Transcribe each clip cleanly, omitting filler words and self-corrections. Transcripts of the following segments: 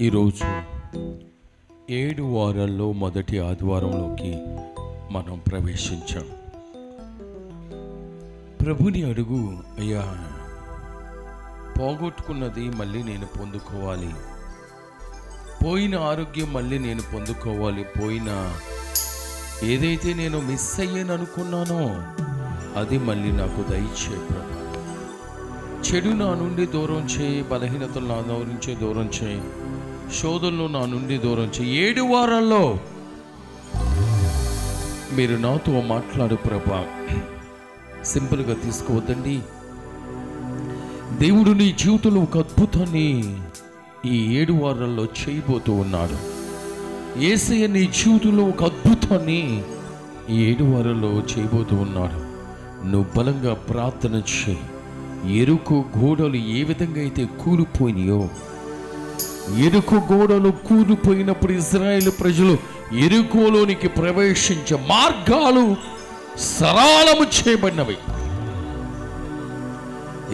ఈరోజు 7 వారాల్లో మొదటి ఆదివారంలోకి మనం ప్రవేశించాం. ప్రభుని అడుగు, అయ్యా పోగొట్టుకున్నది మళ్ళీ నేను పొందుకోవాలి, పోయిన ఆరోగ్యం మళ్ళీ నేను పొందుకోవాలి, పోయిన ఏదైతే నేను మిస్ అయ్యాను అనుకున్నానో అది మళ్ళీ నాకు దయచే ప్రభు. చెడు నా నుండి దూరం చేయి, బలహీనతలు నా నుంచి దూరం చేయి, శోధనలు నా నుండి దూరం చేయి. 7 వారాల్లో మీరు నాతో మాట్లాడు ప్రభా. సింపుల్గా తీసుకోవద్దండి. దేవుడు నీ జీవితంలో ఒక అద్భుతాన్ని ఈ 7 వారాల్లో చేయబోతూ ఉన్నాడు. యేసయ్య నీ జీవితంలో ఒక అద్భుతాన్ని ఈ 7 వారాల్లో చేయబోతూ ఉన్నాడు. నువ్వు బలంగా ప్రార్థన చేయి. ఎరుకు గోడలు ఏ విధంగా అయితే కూలిపోయినాయో, ఎరుకు గోడలు కూలిపోయినప్పుడు ఇశ్రాయేలు ప్రజలు ఎరుకోలోనికి ప్రవేశించే మార్గాలు సరళము చేయబడినవి.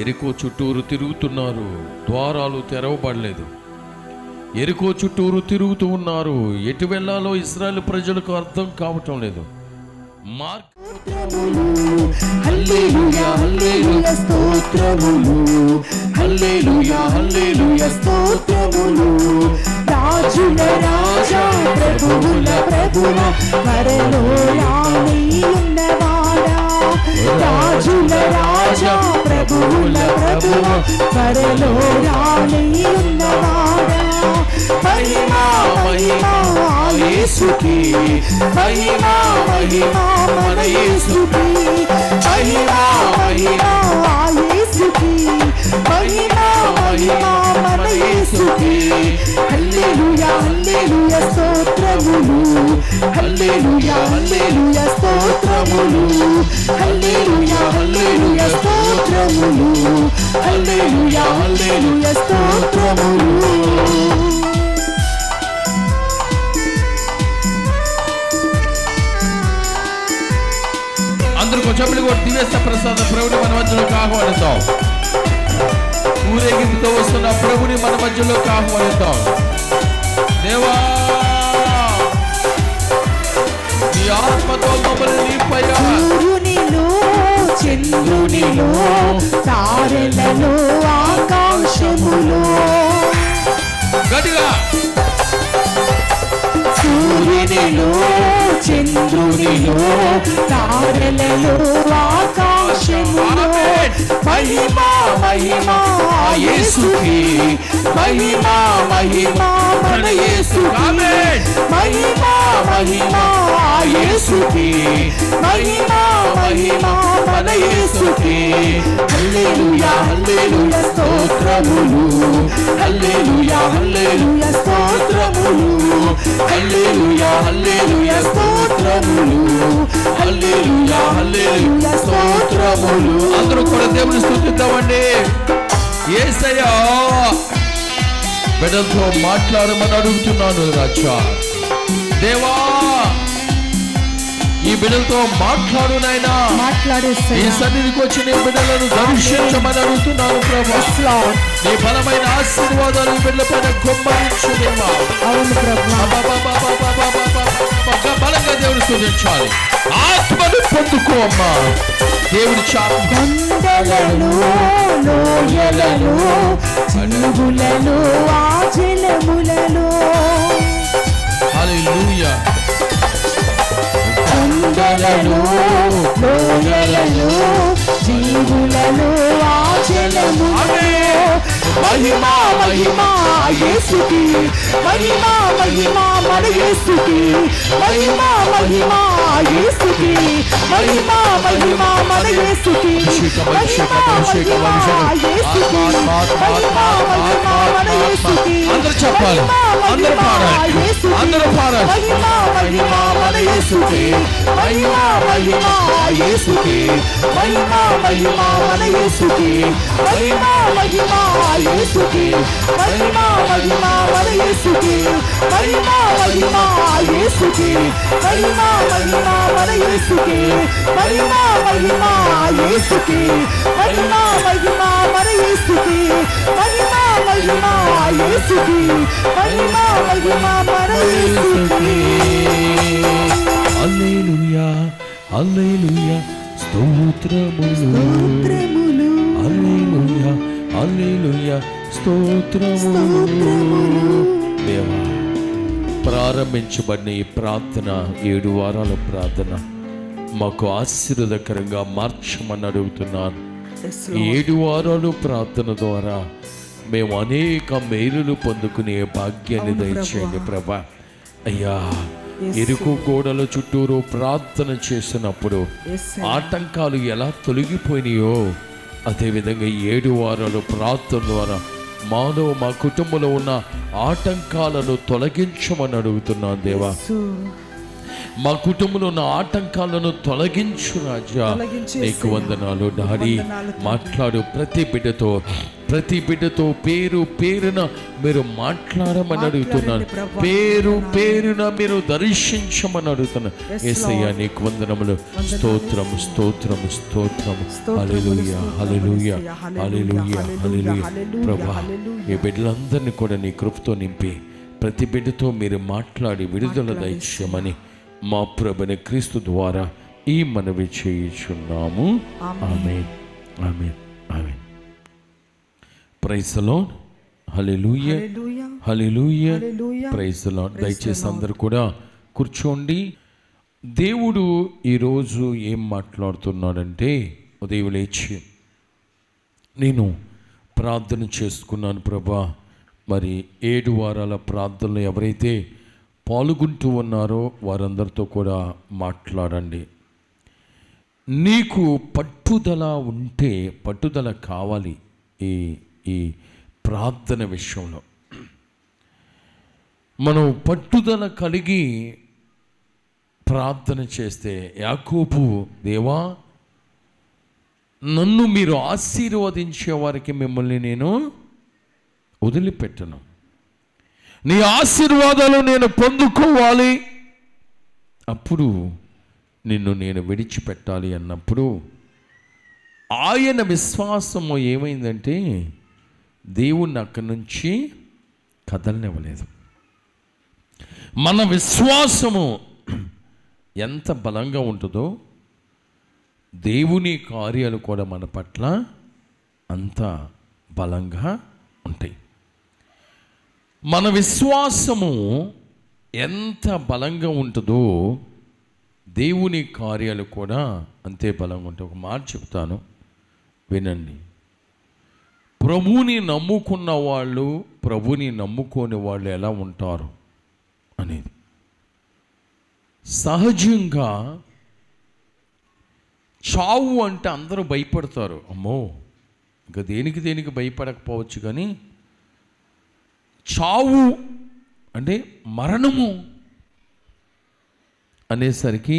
ఎరుకో చుట్టూరు తిరుగుతున్నారు, ద్వారాలు తెరవబడలేదు. ఎరుకో చుట్టూరు తిరుగుతూ ఉన్నారు, ఎటు వెళ్ళాలో ఇశ్రాయేలు ప్రజలకు అర్థం కావటం లేదు. హల్లెలూయా హల్లెలూయా స్తోత్రములు, హల్లెలూయా హల్లెలూయా స్తోత్రములు. రాజుల రాజా ప్రభువుల ప్రభువా, వరలో రాణి ఉన్నవాడా. రాజుల రాజా ప్రభువుల ప్రభువా, వరలో రాణి ఉన్నవాడా. మహిమా మహిమా యేసుకి, మహిమా మహిమా మన యేసుకి, మహిమా మహిమా యేసుకి, మహిమా మహిమా మన యేసుకి. హల్లెలూయా హల్లెలూయా స్తోత్రములు, హల్లెలూయా హల్లెలూయా స్తోత్రములు, హల్లెలూయా హల్లెలూయా స్తోత్రములు, హల్లెలూయా హల్లెలూయా స్తోత్రములు. అందరూ కొంచెం దివ్యస్త ప్రసాద ప్రభుని మన మధ్యలోకి ఆహ్వానిద్దాం. ఊరేగింపుతో వస్తున్న ప్రభుని మన మధ్యలోకి ఆహ్వానిద్దాం. దేవా నీ ఆత్మతో మమ్మల్ని నింపయ్యా. సూర్యునిలో చంద్రునిలో తారలలో ఆకాశములో, గట్టిగా సూర్యునిలో చంద్రునిలో తారలలో ఆకాశములో. మహిమా మహిమా యేసుకి, మహిమా మహిమా మన యేసుకి, మహిమా మహిమా యేసుకి, మహిమా మహిమా మన యేసుకి. హల్లెలూయా హల్లెలూయా స్తోత్రములు, హల్లెలూయా హల్లెలూయా స్తోత్రములు, హల్లెలూయా హల్లెలూయా స్తోత్రములు, హల్లెలూయా హల్లెలూయా స్తోత్రములు. అందరూ కూడా దేవుని స్తుతిద్దామండి. యేసయ్యా బిడ్డలతో మాట్లాడమని అడుగుతున్నాను రాజా. దేవా ఈ బిడ్డలతో మాట్లాడు నాయనా. ఈ సన్నిధికి వచ్చిన బిడ్డలను దర్శించమని అడుగుతున్నాను ప్రభా. నీ బలమైన ఆశీర్వాదాలు ఈ బిడ్డల పైన కుమ్మరించు దేవా. అవును ప్రభా. బలంగా దేవుని స్తుతించాలి. ఆత్మను పొందుకో అమ్మా. దేవుడి కొండలలో లోయలలో చినుగులలో ఆ జలములలో, హల్లెలూయా. కొండలలో లోయలలో జీవులలో ఆ జలములలో. మహిమా మహిమా యేసుకి, మహిమా మహిమా మన యేసుకి, మహిమా మహిమా యేసుకి, మహిమా మహిమా మన యేసుకి, మహిమా మహిమా యేసుకి, మహిమా మహిమా మన యేసుకి. అందరూ చెప్పాలి, అందరూ పాడాలి, అందరూ పాడాలి. మహిమా మహిమా మన యేసుకి, మహిమా మహిమా యేసుకి, మహిమా మహిమా మన యేసుకి, మహిమా మహిమా యేసుకి, మహిమా మహిమా మన యేసుకి, మహిమా మహిమా యేసుకి, మహిమా మహిమా మన యేసుకి, మహిమా మహిమా యేసుకి, మహిమా మహిమా మన యేసుకి, మహిమా మహిమ యేసుకి, మహిమ మహిమ మన యేసుకి. హల్లెలూయా హల్లెలూయా స్తోత్రములు, హల్లెలూయా హల్లెలూయా స్తోత్రములు. దేవా, ప్రారంభించబడిన ఈ ప్రార్థన 7 వారాల ప్రార్థన మాకు ఆశీర్వాదకరంగా మార్చమని అడుగుతున్నాను. 7 వారాలు ప్రార్థన ద్వారా మేము అనేక మేలులు పొందుకునే భాగ్యాన్ని దయచేయండి ప్రభా. అయ్యా, ఇరుకు గోడల చుట్టూరు ప్రార్థన చేసినప్పుడు ఆటంకాలు ఎలా తొలగిపోయినాయో అదేవిధంగా 7 వారాలు ప్రార్థన ద్వారా మాలో మా కుటుంబంలో ఉన్న ఆటంకాలను తొలగించమని అడుగుతున్నాను దేవా. మా కుటుంబంలో ఉన్న ఆటంకాలను తొలగించు రాజా. నీకు వందనాలు డాడీ. మాట్లాడు ప్రతి బిడ్డతో పేరు పేరున మీరు మాట్లాడమని అడుగుతున్నాను. పేరు పేరున మీరు దర్శించమని అడుగుతున్నాను. యేసయ్యా, నీకు వందనములు. స్తోత్రము స్తోత్రము స్తోత్రము. హల్లెలూయా హల్లెలూయా హల్లెలూయా హల్లెలూయా. ప్రభా, ఈ బిడ్డలందరినీ కూడా నీ కృపతో నింపి ప్రతి బిడ్డతో మీరు మాట్లాడి విడుదల దయచేయమని మా ప్రభువైన క్రీస్తు ద్వారా ఈ మనవి చేయుచున్నాము. Amen amen amen. Praise the lord. Hallelujah hallelujah praise the lord. దయచేసి అందరూ కూడా కూర్చోండి. దేవుడు ఈరోజు ఏం మాట్లాడుతున్నాడంటే, ఉదయం లేచి నేను ప్రార్థన చేసుకున్నాను ప్రభా. మరి 7 వారాల ప్రార్థనలు ఎవరైతే పాల్గొంటూ ఉన్నారో వారందరితో కూడా మాట్లాడండి. నీకు పట్టుదల ఉంటే, పట్టుదల కావాలి ఈ ప్రార్థన విషయంలో. మనం పట్టుదల కలిగి ప్రార్థన చేస్తే, యాకోబు, దేవా నన్ను మీరు ఆశీర్వదించే వారికి మిమ్మల్ని నేను వదిలిపెట్టను, నీ ఆశీర్వాదాలు నేను పొందుకోవాలి, అప్పుడు నిన్ను నేను విడిచిపెట్టాలి అన్నప్పుడు ఆయన విశ్వాసము ఏమైందంటే దేవుణ్ణి అక్కడి నుంచి కదలనివ్వలేదు. మన విశ్వాసము ఎంత బలంగా ఉంటుందో దేవుని కార్యాలు కూడా మన పట్ల అంత బలంగా ఉంటాయి. మన విశ్వాసము ఎంత బలంగా ఉంటుందో దేవుని కార్యాలు కూడా అంతే బలంగా ఉంటాయి. ఒక మాట చెప్తాను, వినండి. ప్రభువుని నమ్ముకున్న వాళ్ళు, ప్రభువుని నమ్ముకోని వాళ్ళు ఎలా ఉంటారు అనేది. సహజంగా చావు అంటే అందరూ భయపడతారు. అమ్మో, ఇంకా దేనికి భయపడకపోవచ్చు, కానీ చావు అంటే మరణము అనేసరికి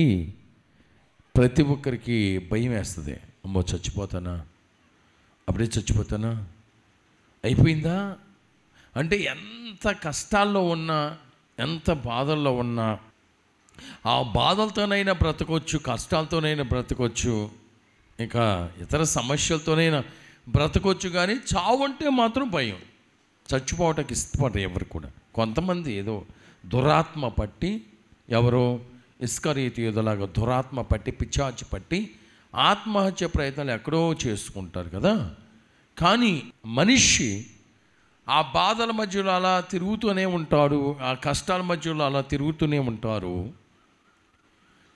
ప్రతి ఒక్కరికి భయం వేస్తుంది. అమ్మో, చచ్చిపోతానా, అప్పుడే చచ్చిపోతానా, అయిపోయిందా అంటే ఎంత కష్టాల్లో ఉన్నా, ఎంత బాధల్లో ఉన్నా, ఆ బాధలతోనైనా బ్రతకొచ్చు, కష్టాలతోనైనా బ్రతకొచ్చు, ఇంకా ఇతర సమస్యలతోనైనా బ్రతకొచ్చు, కానీ చావు అంటే మాత్రం భయం. చచ్చిపోవటానికి ఇష్టపడరు ఎవరు కూడా. కొంతమంది ఏదో దురాత్మ పట్టి, ఎవరో ఇస్కరియోతు యూదాలాగా దురాత్మ పట్టి, పిశాచు పట్టి ఆత్మహత్య ప్రయత్నాలు ఎక్కడో చేసుకుంటారు కదా. కానీ మనిషి ఆ బాధల మధ్యలో అలా తిరుగుతూనే ఉంటాడు, ఆ కష్టాల మధ్యలో అలా తిరుగుతూనే ఉంటారు,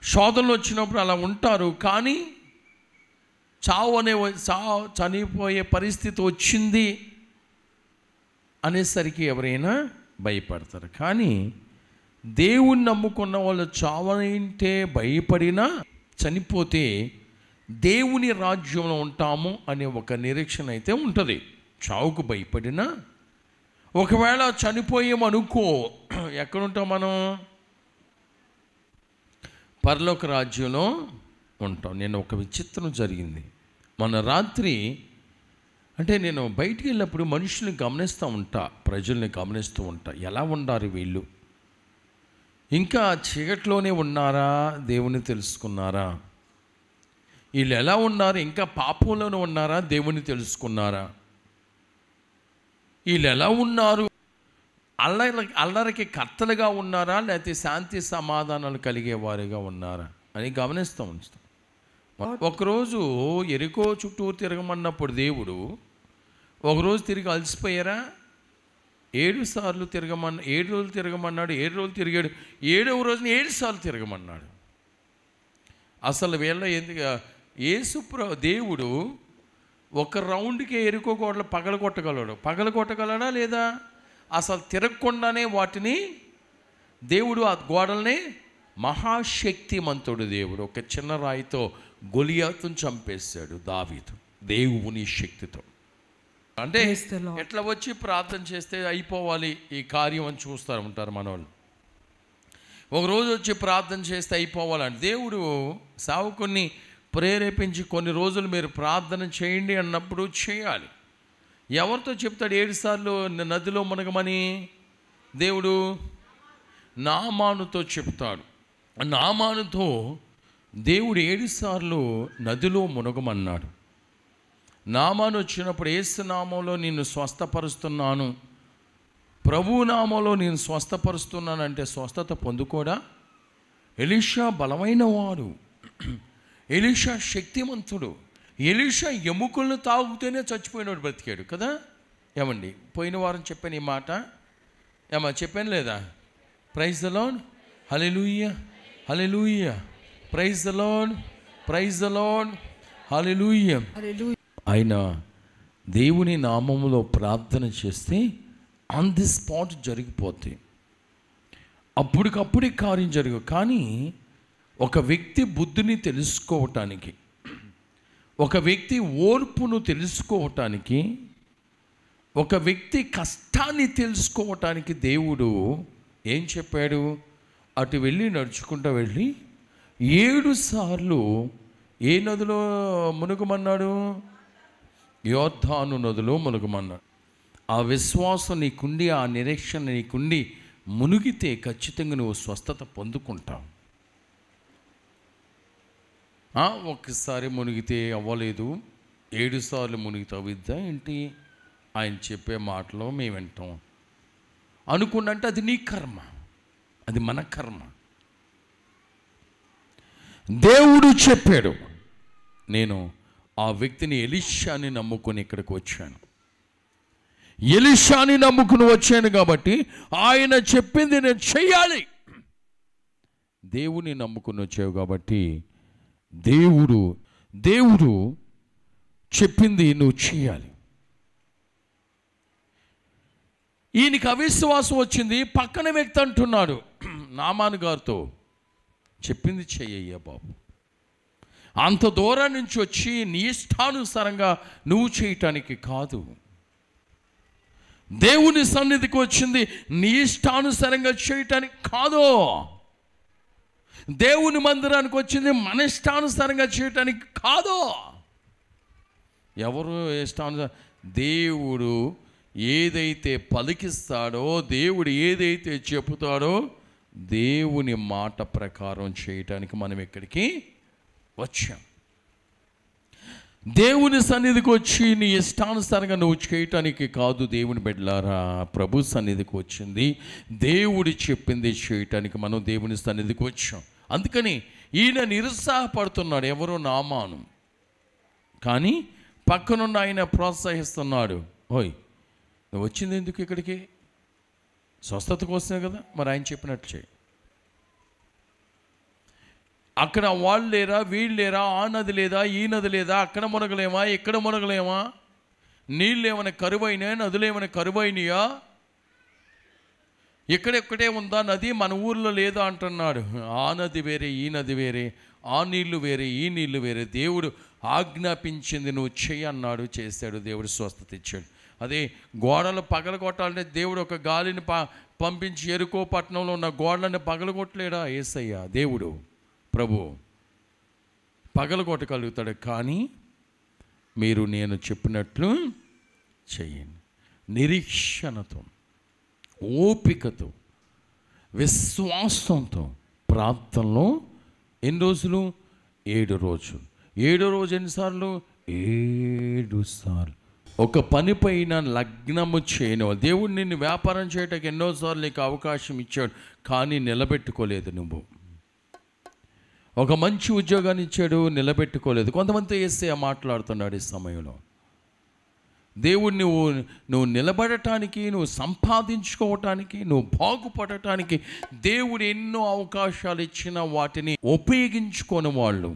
శోధనలు వచ్చినప్పుడు అలా ఉంటారు. కానీ చనిపోయే పరిస్థితి వచ్చింది అనేసరికి ఎవరైనా భయపడతారు. కానీ దేవుణ్ణి నమ్ముకున్న వాళ్ళు చావనంటే భయపడినా, చనిపోతే దేవుని రాజ్యంలో ఉంటాము అనే ఒక నిరీక్షణ అయితే ఉంటుంది. చావుకు భయపడినా, ఒకవేళ చనిపోయామనుకో, ఎక్కడుంటాం మనం? పరలోక రాజ్యంలో ఉంటాం. నేను ఒక విచిత్రం జరిగింది మన రాత్రి. అంటే నేను బయటికి వెళ్ళినప్పుడు మనుషుల్ని గమనిస్తూ ఉంటా, ప్రజల్ని గమనిస్తూ ఉంటా, ఎలా ఉన్నారు వీళ్ళు, ఇంకా చీకట్లోనే ఉన్నారా, దేవుని తెలుసుకున్నారా, వీళ్ళు ఎలా ఉన్నారు, ఇంకా పాపంలోనే ఉన్నారా, దేవుని తెలుసుకున్నారా, వీళ్ళు ఎలా ఉన్నారు? అల్లరికి కర్తలుగా ఉన్నారా, లేకపోతే శాంతి సమాధానాలు కలిగేవారుగా ఉన్నారా అని గమనిస్తూ ఉంచుతాం. ఒకరోజు ఎరికో చుట్టూ తిరగమన్నప్పుడు దేవుడు ఒకరోజు తిరిగి అలసిపోయారా? 7 సార్లు 7 రోజులు తిరగమన్నాడు. 7 రోజులు తిరిగాడు. 7వ రోజున 7 సార్లు తిరగమన్నాడు. అసలు వీళ్ళ ఎందుకు దేవుడు ఒక రౌండ్కి ఎరుకో గోడలు పగలగొట్టగలడా లేదా? అసలు తిరగకుండానే వాటిని దేవుడు ఆ గోడల్ని మహాశక్తిమంతుడు దేవుడు ఒక చిన్న రాయితో గొలియాతును చంపేశాడు దావీదు దేవుని శక్తితో. అంటే ఎట్లా వచ్చి ప్రార్థన చేస్తే అయిపోవాలి ఈ కార్యం అని చూస్తూ ఉంటారు మనోళ్ళు. ఒకరోజు వచ్చి ప్రార్థన చేస్తే అయిపోవాలంటే దేవుడు సేవకుని ప్రేరేపించి కొన్ని రోజులు మీరు ప్రార్థన చేయండి అన్నప్పుడు చేయాలి. ఎవరితో చెప్తాడు 7 సార్లు నదిలో మునగమని? దేవుడు నామానుతో చెప్తాడు. నామానుతో దేవుడు 7 సార్లు నదిలో మునగమన్నాడు. నామాను వచ్చినప్పుడు యేసు నామంలో నిన్ను స్వస్థపరుస్తున్నాను, ప్రభు నామంలో నేను స్వస్థపరుస్తున్నానంటే స్వస్థత పొందుకోడా? ఎలీషా బలమైన వాడు, ఎలీషా శక్తిమంతుడు. ఎలీషా ఎముకలను తాగుతూనే చచ్చిపోయినాడు, బ్రతికాడు కదా. ఏమండి, పోయిన వారం చెప్పాను ఈ మాట, చెప్పాను లేదా? Praise the lord, hallelujah, hallelujah, praise the lord, praise the lord, hallelujah. ఆయన దేవుని నామములో ప్రార్థన చేస్తే ఆన్ ది స్పాట్ జరిగిపోతాయి, అప్పటికప్పుడే కార్యం జరగదు. కానీ ఒక వ్యక్తి బుద్ధిని తెలుసుకోవటానికి, ఒక వ్యక్తి ఓర్పును తెలుసుకోవటానికి, ఒక వ్యక్తి కష్టాన్ని తెలుసుకోవటానికి దేవుడు ఏం చెప్పాడు? అటు వెళ్ళి నడుచుకుంటూ వెళ్ళి 7 సార్లు ఏ నదిలో మునుగమన్నాడు? యోర్దాను నదిలో మునుగమన్నాడు. ఆ విశ్వాసం నీకుండి, ఆ నిరీక్షణ నీకుండి మునిగితే ఖచ్చితంగా నువ్వు స్వస్థత పొందుకుంటావు. ఒక్కసారి మునిగితే అవ్వలేదు, 7 సార్లు మునిగితావు విద్య ఏంటి? ఆయన చెప్పే మాటలో మేము వింటాం అనుకున్నంటే అది నీ కర్మ, అది మన కర్మ. దేవుడు చెప్పాడు, నేను ఆ వ్యక్తిని ఎలీషాని నమ్ముకొని ఇక్కడికి వచ్చాను. ఎలీషాని నమ్ముకుని వచ్చాను కాబట్టి ఆయన చెప్పింది నేను చెయ్యాలి. దేవుని నమ్ముకుని వచ్చావు కాబట్టి దేవుడు చెప్పింది నువ్వు చేయాలి. ఈయనకి అవిశ్వాసం వచ్చింది. పక్కన వ్యక్తి అంటున్నాడు నామాను గారితో, చెప్పింది చెయ్యయ్యా బాబు, అంత దూరం నుంచి వచ్చి నీ ఇష్టానుసారంగా నువ్వు చేయటానికి కాదు. దేవుని సన్నిధికి వచ్చింది నీ ఇష్టానుసారంగా చేయటానికి కాదు. దేవుని మందిరానికి వచ్చింది మన ఇష్టానుసారంగా చేయటానికి కాదు. ఎవరు ఇష్టానుసారం? దేవుడు ఏదైతే పలికిస్తాడో, దేవుడు ఏదైతే చెబుతాడో దేవుని మాట ప్రకారం చేయటానికి మనం ఇక్కడికి వచ్చాం. దేవుని సన్నిధికి వచ్చి నీ ఇష్టానుసారంగా నువ్వు చేయటానికి కాదు. దేవుని బిడ్డలారా, ప్రభు సన్నిధికి వచ్చింది దేవుడు చెప్పింది చేయటానికి మనం దేవుని సన్నిధికి వచ్చాం. అందుకని ఈయన నిరుత్సాహపడుతున్నాడు, ఎవరో నామాను. కానీ పక్కనున్న ఆయన ప్రోత్సహిస్తున్నాడు, ఓయ్ నువ్వు వచ్చింది ఎందుకు ఇక్కడికి? స్వస్థత కోసమే కదా, మరి ఆయన చెప్పినట్లు చేయి. అక్కడ వాళ్ళు లేరా, వీళ్ళు లేరా, ఆ నది లేదా, ఈ నది లేదా, అక్కడ మునగలేమా, ఇక్కడ మునగలేమా, నీళ్ళు ఏమైనా కరువైనా, నదులు ఏమైనా కరువైనయా, ఇక్కడెక్కడే ఉందా నది, మన ఊర్లో లేదా అంటున్నాడు. ఆ నది వేరే, ఈ నది వేరే, ఆ నీళ్లు వేరే, ఈ నీళ్లు వేరే. దేవుడు ఆజ్ఞాపించింది నువ్వు చెయ్యి అన్నాడు, చేశాడు. దేవుడు స్వస్థత ఇచ్చాడు. అదే గోడలు పగలగొట్టాలంటే దేవుడు ఒక గాలిని పంపించి ఎరుకో పట్టణంలో ఉన్న గోడలను పగలగొట్టలేడా? యేసయ్య దేవుడు ప్రభు పగలగొట్టగలుగుతాడు. కానీ మీరు నేను చెప్పినట్లు చెయ్యండి. నిరీక్షణతో, ఓపికతో, విశ్వాసంతో ప్రార్థనలో ఎన్ని రోజులు? 7 రోజులు. 7వ రోజు ఎన్నిసార్లు? 7 సార్లు. ఒక పని పైన లగ్నము చేయను. దేవుడు నిన్ను వ్యాపారం చేయటానికి ఎన్నోసార్లు నీకు అవకాశం ఇచ్చాడు, కానీ నిలబెట్టుకోలేదు. నువ్వు ఒక మంచి ఉద్యోగాన్ని ఇచ్చాడు, నిలబెట్టుకోలేదు. కొంతమందితో యేసయ్య మాట్లాడుతున్నాడు ఈ సమయంలో. దేవుడు నువ్వు నిలబడటానికి, నువ్వు సంపాదించుకోవటానికి, నువ్వు బాగుపడటానికి దేవుడు ఎన్నో అవకాశాలు ఇచ్చిన వాటిని ఉపయోగించుకోని వాళ్ళు,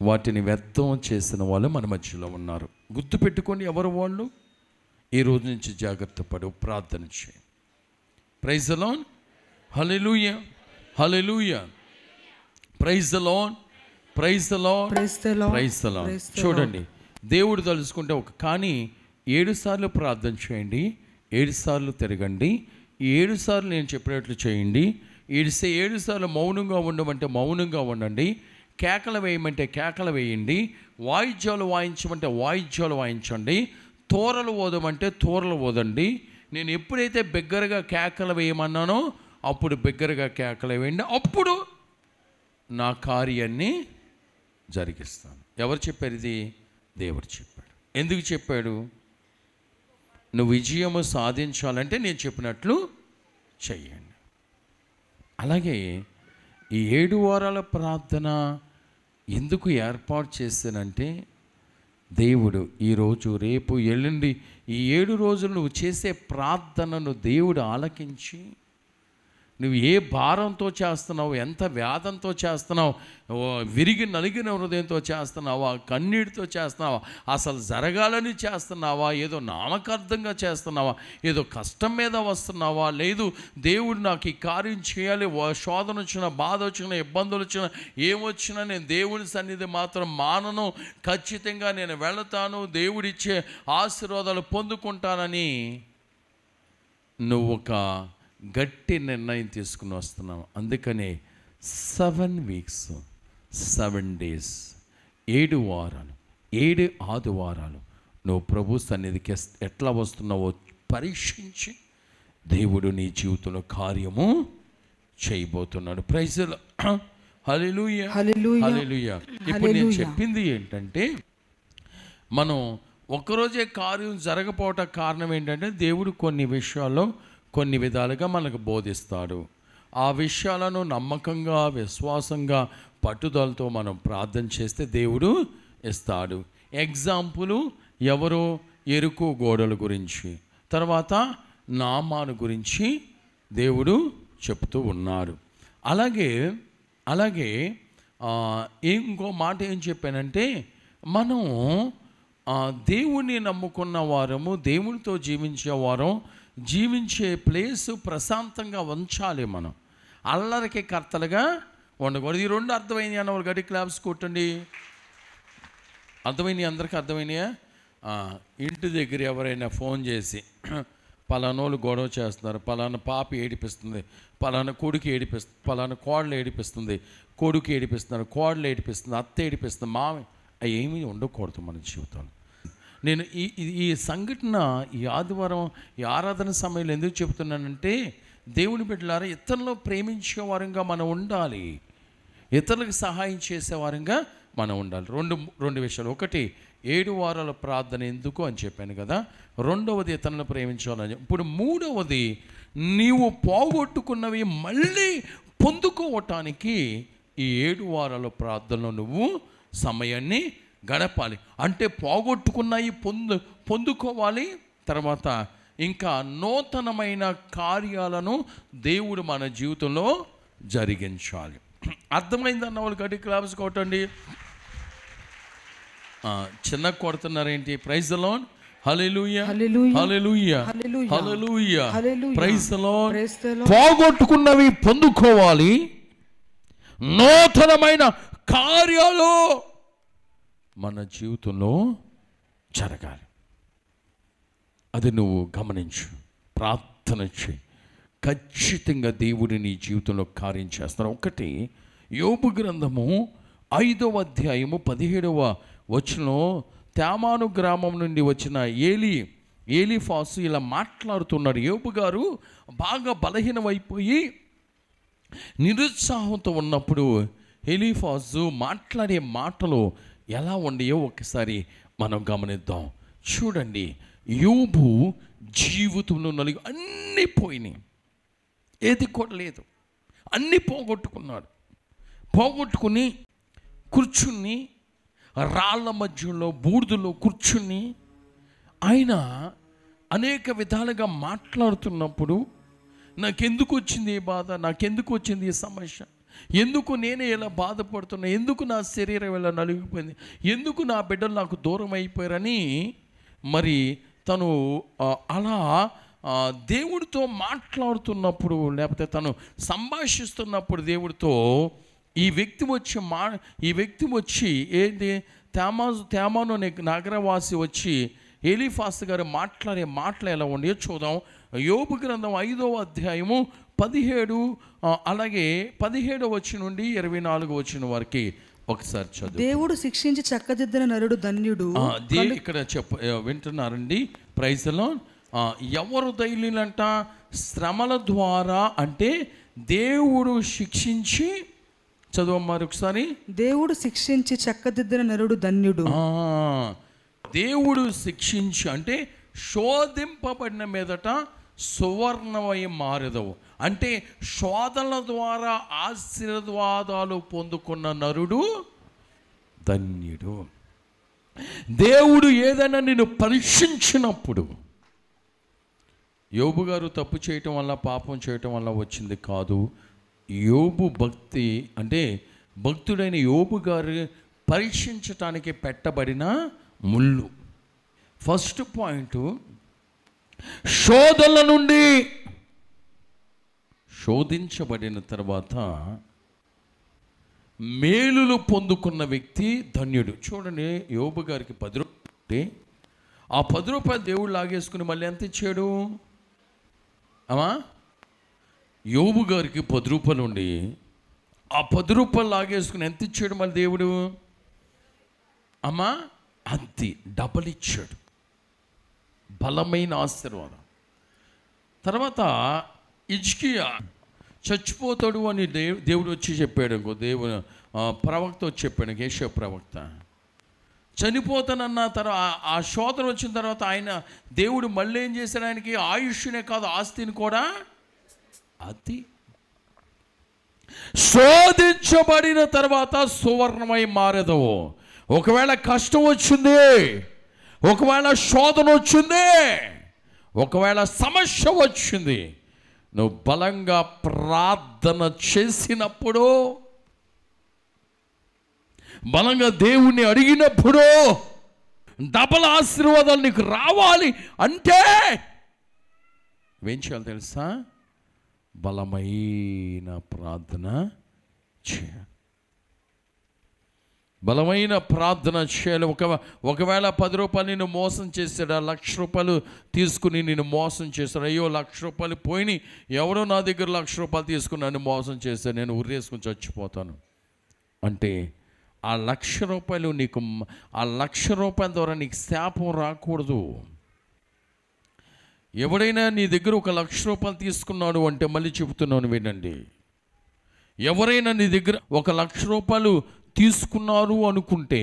వాటిని వ్యర్థం చేసిన వాళ్ళు మన మధ్యలో ఉన్నారు. గుర్తుపెట్టుకొని ఎవరు వాళ్ళు? ఈ రోజు నుంచి జాగ్రత్త పడు, ప్రార్థన చేయి. Praise the lord, hallelujah, hallelujah, praise the Lord, praise the Lord, praise the Lord. చూడండి, దేవుడు తలుచుకుంటే కానీ 7 సార్లు ప్రార్థన చేయండి, 7 సార్లు తిరగండి, 7 సార్లు నేను చెప్పినట్లు చేయండి. 7 సార్లు మౌనంగా ఉండమంటే మౌనంగా ఉండండి, కేకలు వేయమంటే కేకలు వేయండి, వాయిద్యాలు వాయించమంటే వాయిద్యాలు వాయించండి, తోరలు ఓదమంటే తోరలు ఓదండి. నేను ఎప్పుడైతే బిగ్గరగా కేకలు వేయమన్నానో అప్పుడు బిగ్గరగా కేకలు వేయండి, అప్పుడు నా కార్యాన్ని జరిగిస్తాను. ఎవరు చెప్పారు ఇది? దేవుడు చెప్పాడు. ఎందుకు చెప్పాడు? నువ్వు విజయము సాధించాలంటే నేను చెప్పినట్లు చెయ్యండి. అలాగే ఈ 7 వారాల ప్రార్థన ఎందుకు ఏర్పాటు చేశానంటే, దేవుడు ఈరోజు, రేపు, ఎల్లుండి ఈ 7 రోజులు నువ్వు చేసే ప్రార్థనను దేవుడు ఆలకించి, నువ్వు ఏ భారంతో చేస్తున్నావు, ఎంత వ్యాధంతో చేస్తున్నావు, విరిగి నలిగిన హృదయంతో చేస్తున్నావా, కన్నీటితో చేస్తున్నావా, అసలు జరగాలని చేస్తున్నావా, ఏదో నామకార్థంగా చేస్తున్నావా, ఏదో కష్టం మీద వస్తున్నావా, లేదు దేవుడు నాకు ఈ కార్యం చేయాలి, శోధన వచ్చిన, బాధ వచ్చిన, ఇబ్బందులు వచ్చిన, ఏమొచ్చినా నేను దేవుని సన్నిధి మాత్రం మానను, ఖచ్చితంగా నేను వెళతాను, దేవుడిచ్చే ఆశీర్వాదాలు పొందుకుంటానని నువ్వు ఒక గట్టి నిర్ణయం తీసుకుని వస్తున్నావు. అందుకనే 7 వీక్స్ 7 డేస్ 7 వారాలు 7 ఆదివారాలు నువ్వు ప్రభు సన్నిధికి ఎట్లా వస్తున్నావో పరీక్షించి దేవుడు నీ జీవితంలో కార్యము చేయబోతున్నాడు. ప్రైజ్ ది లార్డ్, హల్లెలూయా, హల్లెలూయా. ఇప్పుడు నేను చెప్పింది ఏంటంటే, మనం ఒక్కరోజే కార్యం జరగపోవటం కారణం ఏంటంటే, దేవుడు కొన్ని విషయాల్లో కొన్ని విధాలుగా మనకు బోధిస్తాడు. ఆ విషయాలను నమ్మకంగా, విశ్వాసంగా, పట్టుదలతో మనం ప్రార్థన చేస్తే దేవుడు ఇస్తాడు. ఎగ్జాంపుల్, ఎవరో ఎరుకు గోడల గురించి, తర్వాత నామాను గురించి దేవుడు చెప్తూ ఉన్నాడు. అలాగే ఇంకో మాట ఏం చెప్పానంటే, మనం దేవుణ్ణి నమ్ముకున్న వారము, దేవునితో జీవించే వారం, జీవించే ప్లేసు ప్రశాంతంగా ఉంచాలి. మనం అల్లరికి కర్తలుగా ఉండకూడదు. ఈ 2 అర్థమైంది అన్న వాళ్ళు గట్టి క్లాప్స్ కొట్టండి. అర్థమైనవి, అందరికీ అర్థమైనాయా? ఇంటి దగ్గర ఎవరైనా ఫోన్ చేసి పలానోళ్ళు గొడవ చేస్తున్నారు, పలానా పాప ఏడిపిస్తుంది, పలానా కొడుకు ఏడిపిస్తుంది, పలానా కోడలు ఏడిపిస్తుంది, కొడుకు ఏడిపిస్తున్నారు, కోడలు ఏడిపిస్తుంది, అత్త ఏడిపిస్తుంది, మామి, అవి ఏమీ ఉండకూడదు మన జీవితంలో. నేను ఈ సంఘటన ఈ ఆదివారం ఈ ఆరాధన సమయంలో ఎందుకు చెబుతున్నానంటే, దేవుని బిడ్డలారా, ఇతరులను ప్రేమించే వారంగా మనం ఉండాలి, ఇతరులకు సహాయం చేసేవారంగా మనం ఉండాలి. రెండు విషయాలు. ఒకటి, 7 వారాల ప్రార్థన ఎందుకు అని చెప్పాను కదా. రెండవది, ఇతరులను ప్రేమించాలని. ఇప్పుడు మూడవది, నీవు పోగొట్టుకున్నవి మళ్ళీ పొందుకోవటానికి ఈ 7 వారాల ప్రార్థనలో నువ్వు సమయాన్ని గడపాలి. అంటే పోగొట్టుకున్నవి పొందుకోవాలి. తర్వాత ఇంకా నూతనమైన కార్యాలను దేవుడు మన జీవితంలో జరిగించాలి. అర్థమైందన్న వాళ్ళు గట్టి క్లాప్స్ కొట్టండి. చిన్న కొడుతున్నారేంటి? Praise the lord, hallelujah, hallelujah, hallelujah, praise the lord. పోగొట్టుకున్నవి పొందుకోవాలి, నూతనమైన కార్యాలు మన జీవితంలో జరగాలి. అది నువ్వు గమనించు, ప్రార్థన చేయి, ఖచ్చితంగా దేవుడు నీ జీవితంలో కార్యం చేస్తాడు. ఒకటి, యోబు గ్రంథము 5వ అధ్యాయము 17వ వచనంలో తేమాను గ్రామం నుండి వచ్చిన ఏలీఫాసు ఇలా మాట్లాడుతున్నాడు. యోబు గారు బాగా బలహీనమైపోయి నిరుత్సాహంతో ఉన్నప్పుడు ఎలీఫాజు మాట్లాడే మాటలు ఎలా ఉండయో ఒకసారి మనం గమనిద్దాం. చూడండి, యోబు జీవితంలో నలుగు అన్నీ పోయినాయి, ఏది కూడా లేదు, అన్నీ పోగొట్టుకున్నాడు. పోగొట్టుకుని కూర్చుని రాళ్ళ మధ్యలో బూడిదలో కూర్చుని ఆయన అనేక విధాలుగా మాట్లాడుతున్నప్పుడు, నాకెందుకు వచ్చింది ఈ బాధ, నాకెందుకు వచ్చింది ఈ సమస్య, ఎందుకు నేనే ఇలా బాధపడుతున్నా, ఎందుకు నా శరీరం ఇలా నలిగిపోయింది, ఎందుకు నా బిడ్డలు నాకు దూరం అయిపోయారని మరి తను అలా దేవుడితో మాట్లాడుతున్నప్పుడు, లేకపోతే తను సంభాషిస్తున్నప్పుడు దేవుడితో ఈ వ్యక్తి వచ్చి ఏంటి, తేమాను అనే నగరవాసి వచ్చి ఎలీఫాస్ గారు మాట్లాడే మాటలు ఎలా ఉండేయో చూద్దాం. యోబు గ్రంథం 5వ అధ్యాయము 17 అలాగే 17వ వచనం నుండి 24వ వచనం వరకు ఒకసారి చదువు. దేవుడు శిక్షించి చక్కదిద్దిన నరుడు ధన్యుడు. ఇక్కడ వింటున్నారండి, ప్రైజ్ లో. ఎవరు ధైర్యులంట? శ్రమల ద్వారా, అంటే దేవుడు శిక్షించి, చదవమ్మారు ఒకసారి. దేవుడు శిక్షించి చక్కదిద్దిన నరుడు ధన్యుడు. దేవుడు శిక్షించి అంటే శోధింపబడిన మీదట సువర్ణమై మారెదవు, అంటే శోధనల ద్వారా ఆశీర్వాదాలు పొందుకున్న నరుడు ధన్యుడు. దేవుడు ఏదైనా నిన్ను పరీక్షించినప్పుడు, యోబు గారు తప్పు చేయటం వల్ల, పాపం చేయటం వల్ల వచ్చింది కాదు. యోబు భక్తి అంటే భక్తుడైన యోబు గారు పరీక్షించటానికి పెట్టబడిన ముళ్ళు. ఫస్ట్ పాయింట్, శోధనల నుండి శోధించబడిన తర్వాత మేలులు పొందుకున్న వ్యక్తి ధన్యుడు. చూడండి, యోబు గారికి 10 రూపాయలు, ఆ 10 రూపాయలు దేవుడు లాగేసుకుని మళ్ళీ ఎంత ఇచ్చాడు అమ్మా? యోబు గారికి 10 రూపాయలు ఉండి ఆ 10 రూపాయలు లాగేసుకుని ఎంత ఇచ్చాడు మళ్ళీ దేవుడు అమ్మా? అంతే, డబల్ ఇచ్చాడు, బలమైన ఆశీర్వాదం. తర్వాత హిజ్కియా చచ్చిపోతాడు అని దేవుడు వచ్చి చెప్పాడు. దేవుడు ప్రవక్త వచ్చి చెప్పాడు, యెషయా ప్రవక్త చనిపోతానన్న తర్వాత, ఆ శోధన వచ్చిన తర్వాత ఆయన దేవుడు మళ్ళీ ఏం చేశాడు? ఆయనకి ఆయుష్నే కాదు, ఆస్తిని కూడా. అది శోధించబడిన తర్వాత సువర్ణమై మారేదవు. ఒకవేళ కష్టం వచ్చింది, ఒకవేళ శోధన వచ్చింది, ఒకవేళ సమస్య వచ్చింది, నువ్వు బలంగా ప్రార్థన చేసినప్పుడు, బలంగా దేవుణ్ణి అడిగినప్పుడు డబల్ ఆశీర్వాదాలు నీకు రావాలి అంటే ఏం చేయాలి తెలుసా? బలమైన ప్రార్థన చేయాలి, బలమైన ప్రార్థన చేయాలి. ఒకవేళ 10 రూపాయలు నేను మోసం చేశాడు, 1,00,000 రూపాయలు తీసుకుని నేను మోసం చేశాడు, అయ్యో 1,00,000 రూపాయలు పోయినాయి, ఎవరో నా దగ్గర 1,00,000 రూపాయలు తీసుకుని నన్ను మోసం చేశాడు, నేను ఉరేసుకుని చచ్చిపోతాను అంటే ఆ 1,00,000 రూపాయలు నీకు, ఆ 1,00,000 రూపాయల ద్వారా నీకు శాపం రాకూడదు. ఎవడైనా నీ దగ్గర 1,00,000 రూపాయలు తీసుకున్నాడు అంటే, మళ్ళీ చెబుతున్నాను వినండి, ఎవరైనా నీ దగ్గర 1,00,000 రూపాయలు తీసుకున్నారు అనుకుంటే,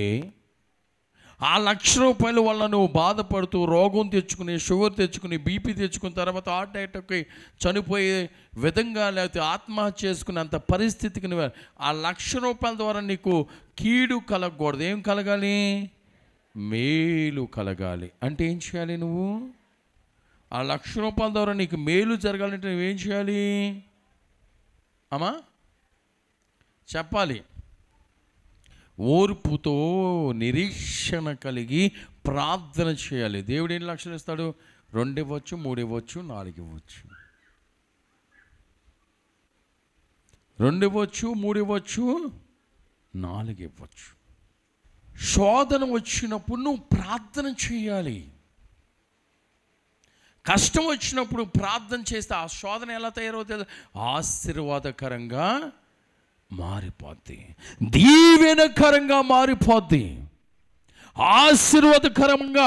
ఆ 1,00,000 రూపాయల వల్ల నువ్వు బాధపడుతూ రోగం తెచ్చుకుని, షుగర్ తెచ్చుకుని, బీపీ తెచ్చుకున్న తర్వాత హార్ట్ అటాక్కి చనిపోయే విధంగా, లేకపోతే ఆత్మహత్య చేసుకునే అంత పరిస్థితికి నువ్వు, ఆ 1,00,000 రూపాయల ద్వారా నీకు కీడు కలగకూడదు. ఏం కలగాలి? మేలు కలగాలి. అంటే ఏం చేయాలి? నువ్వు ఆ 1,00,000 రూపాయల ద్వారా నీకు మేలు జరగాలంటే నువ్వేం చేయాలి అమ్మా? చెప్పాలి. ఓర్పుతో నిరీక్షణ కలిగి ప్రార్థన చేయాలి. దేవుడు ఎన్ని లక్షలు ఇస్తాడు? 2 ఇవ్వచ్చు, 3 ఇవ్వచ్చు, 4 ఇవ్వచ్చు, 2 ఇవ్వచ్చు, 3 ఇవ్వచ్చు, 4 ఇవ్వచ్చు. శోధన వచ్చినప్పుడు నువ్వు ప్రార్థన చేయాలి. కష్టం వచ్చినప్పుడు ప్రార్థన చేస్తే ఆ శోధన ఎలా తయారవుతుంది? ఆశీర్వాదకరంగా మారిపోద్ది, దీవెనకరంగా మారిపోద్ది, ఆశీర్వాదకరంగా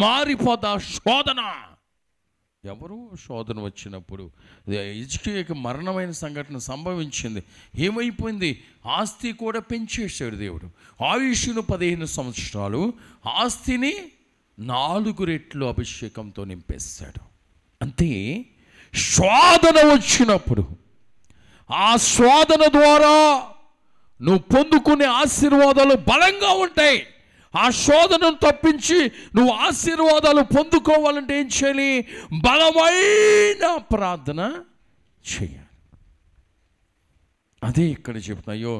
మారిపోద్ది ఆ శోధన. ఎవరు శోధన వచ్చినప్పుడు హిజ్కియాకి మరణమైన సంఘటన సంభవించింది. ఏమైపోయింది? ఆస్తి కూడా పెంచేశాడు దేవుడు. ఆయుష్ను 15 సంవత్సరాలు, ఆస్తిని 4 రెట్లు అభిషేకంతో నింపేశాడు. అంతే. శోధన వచ్చినప్పుడు ఆ శోధన ద్వారా నువ్వు పొందుకునే ఆశీర్వాదాలు బలంగా ఉంటాయి. ఆ శోధనను తప్పించి నువ్వు ఆశీర్వాదాలు పొందుకోవాలంటే ఏం చేయాలి? బలమైన ప్రార్థన చేయాలి. అదే ఇక్కడ చెప్తున్నా. అయ్యో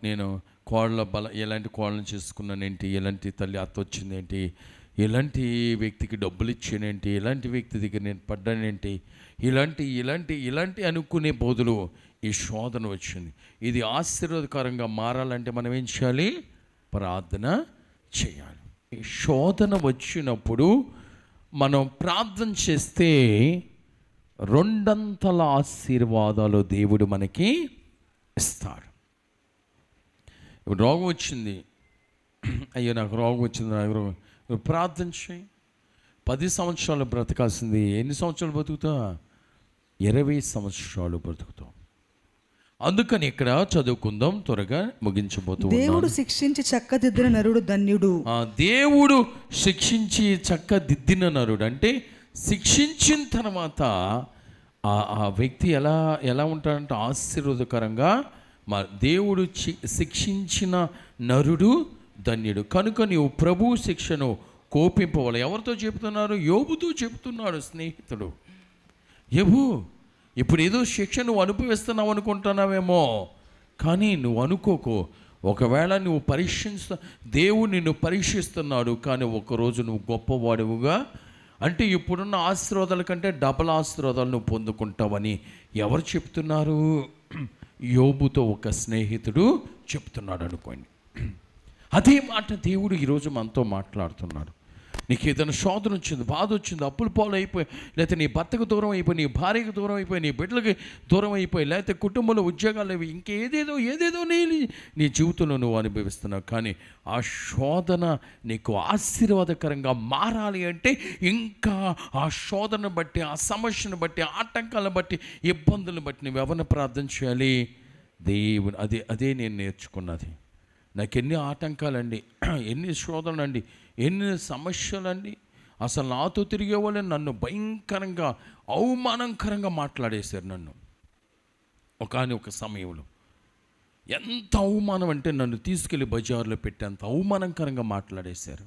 నేను కోళ్ళ ఎలాంటి కోళ్ళని చేసుకున్నానేంటి, ఎలాంటి తల్లి అత్త వచ్చిందేంటి, ఎలాంటి వ్యక్తికి డబ్బులు ఇచ్చానేంటి, ఎలాంటి వ్యక్తి దగ్గర నేను పడ్డానేంటి, ఇలాంటి అనుకునే బదులు ఈ శోధన వచ్చింది. ఇది ఆశీర్వాదకరంగా మారాలంటే మనం ఏం చేయాలి? ప్రార్థన చేయాలి. ఈ శోధన వచ్చినప్పుడు మనం ప్రార్థన చేస్తే 2 ఆశీర్వాదాలు దేవుడు మనకి ఇస్తాడు. ఇప్పుడు రోగం వచ్చింది, అయ్యో నాకు రోగం వచ్చింది, నాకు రోగం. ప్రార్థన చేయి. 10 సంవత్సరాలు బ్రతకాల్సింది ఎన్ని సంవత్సరాలు బ్రతుకుతా? 20 సంవత్సరాలు బ్రతుకుతాం. అందుకని ఇక్కడ చదువుకుందాం, త్వరగా ముగించబోతున్నాం. దేవుడు శిక్షించి చక్కదిద్దిన నరుడు ధన్యుడు. దేవుడు శిక్షించి చక్కదిద్దిన నరుడు అంటే శిక్షించిన తర్వాత ఆ వ్యక్తి ఎలా ఉంటాడంటే ఆశీర్వాదకరంగా. దేవుడు శిక్షించిన నరుడు ధన్యుడు. కనుక నీవు ప్రభు శిక్షను కోపింపవాలి. ఎవరితో చెబుతున్నారు? యోబుతో చెబుతున్నాడు స్నేహితుడు. యోబు, ఇప్పుడు ఏదో శిక్ష నువ్వు అనుభవిస్తున్నావు అనుకుంటున్నావేమో, కానీ నువ్వు అనుకోకు. ఒకవేళ నువ్వు దేవుడు నిన్ను పరీక్షిస్తున్నాడు, కానీ ఒకరోజు నువ్వు గొప్పవాడుగా, అంటే ఇప్పుడున్న ఆశీర్వాదాల కంటే డబల్ ఆశీర్వాదాలు నువ్వు పొందుకుంటావని ఎవరు చెప్తున్నారు? యోబుతో ఒక స్నేహితుడు చెప్తున్నాడు అనుకోండి. అదే మాట దేవుడు ఈరోజు మనతో మాట్లాడుతున్నాడు. నీకు ఏదైనా శోధన వచ్చింది, బాధ వచ్చింది, అప్పుల పాలు అయిపోయి, లేకపోతే నీ భర్తకు దూరం అయిపోయి, నీ భార్యకు దూరం అయిపోయి, నీ బిడ్డలకి దూరం అయిపోయి, లేకపోతే కుటుంబంలో ఉద్యోగాలు అవి ఇంకేదేదో నీ జీవితంలో నువ్వు అనుభవిస్తున్నావు. కానీ ఆ శోధన నీకు ఆశీర్వాదకరంగా మారాలి అంటే ఇంకా ఆ శోధన బట్టి, ఆ సమస్యను బట్టి, ఆటంకాలను బట్టి, ఇబ్బందులను బట్టి నువ్వు ఎవరిని ప్రార్థన చేయాలి? దేవుని. అదే నేను నేర్చుకున్నది. నాకు ఎన్ని ఆటంకాలండి, ఎన్ని శోధనలండి, ఎన్ని సమస్యలండి. అసలు నాతో తిరిగే వాళ్ళని నన్ను భయంకరంగా అవమానకరంగా మాట్లాడేశారు. నన్ను ఒక సమయంలో ఎంత అవమానం అంటే నన్ను తీసుకెళ్ళి బజార్లో పెట్టేంత అవమానకరంగా మాట్లాడేశారు.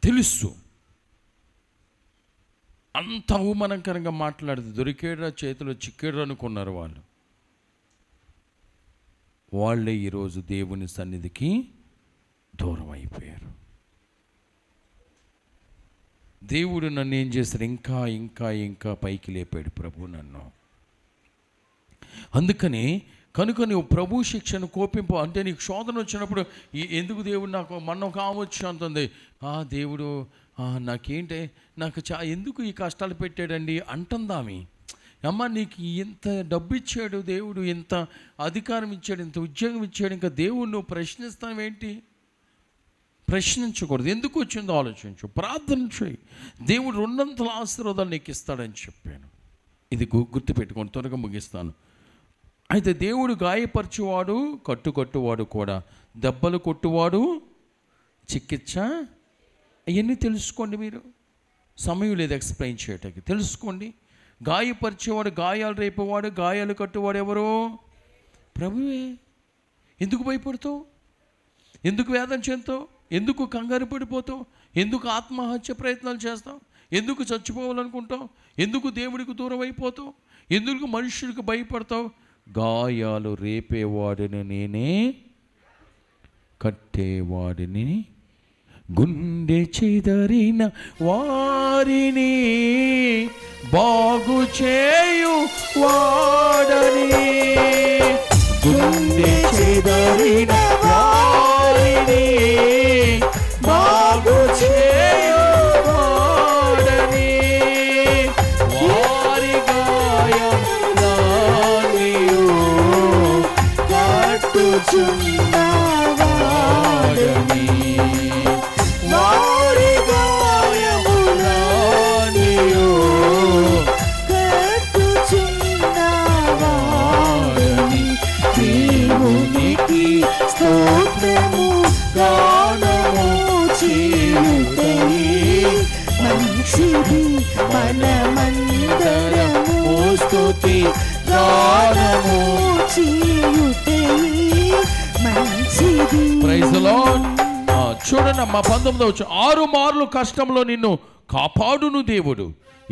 తెలుసు అంత అవమానకరంగా మాట్లాడితే దొరికేడా చేతిలో చిక్కేడు అనుకున్నారు వాళ్ళే ఈరోజు దేవుని సన్నిధికి దూరం అయిపోయారు. దేవుడు నన్ను ఏం చేశారు? ఇంకా పైకి లేపాడు ప్రభు నన్ను. అందుకని కనుక నువ్వు ప్రభు శిక్షను కోపింపు. అంటే నీకు శోధన వచ్చినప్పుడు ఎందుకు దేవుడు నాకు మొన్న కావచ్చు అంటుంది, దేవుడు నాకేంటే నాకు ఎందుకు ఈ కష్టాలు పెట్టాడండి అంటుందామి. అమ్మ, నీకు ఇంత డబ్బు ఇచ్చాడు దేవుడు, ఇంత అధికారం ఇచ్చాడు, ఇంత ఉద్యోగం ఇచ్చాడు, ఇంకా దేవుడు నువ్వు ప్రశ్నిస్తావేంటి? ప్రశ్నించకూడదు. ఎందుకు వచ్చిందో ఆలోచించు, ప్రార్థన చేయి. దేవుడు 2 ఆశీర్వాదాలు నీకు ఇస్తాడని చెప్పాను. ఇది గుర్తుపెట్టుకోండి, త్వరగా ముగిస్తాను. అయితే దేవుడు గాయపరచువాడు, కట్టువాడు కూడా, దెబ్బలు కొట్టువాడు, చికిత్స, అవన్నీ తెలుసుకోండి. మీరు సమయం లేదు ఎక్స్ప్లెయిన్ చేయటానికి, తెలుసుకోండి. గాయపరిచేవాడు, గాయాలు రేపేవాడు, గాయాలు కట్టువాడు ఎవరు? ప్రభువే. ఎందుకు భయపడతావు? ఎందుకు వేదన చెందుతావు? ఎందుకు కంగారు పడిపోతావు? ఎందుకు ఆత్మహత్య ప్రయత్నాలు చేస్తావు? ఎందుకు చచ్చిపోవాలనుకుంటావు? ఎందుకు దేవుడికి దూరం అయిపోతావు? ఎందుకు మనుషులకు భయపడతావు? గాయాలు రేపేవాడిని నేనే, కట్టేవాడిని, గుండె చెదరిన వారిని బాగు చేయు వాడని, గుండె చెదరిన వారిని బాగు చేయు వాడని, వారి గాయాలన్నీయు కట్టుచున్న వాడని, వారి గాయములన్నీయు మంచిది మనమందరము స్తుతి గానము చేయుటే మంచిది. Praise the Lord. చూడండి అమ్మా 19వ వచనం, 6 మార్లు కష్టంలో నిన్ను కాపాడును దేవుడు,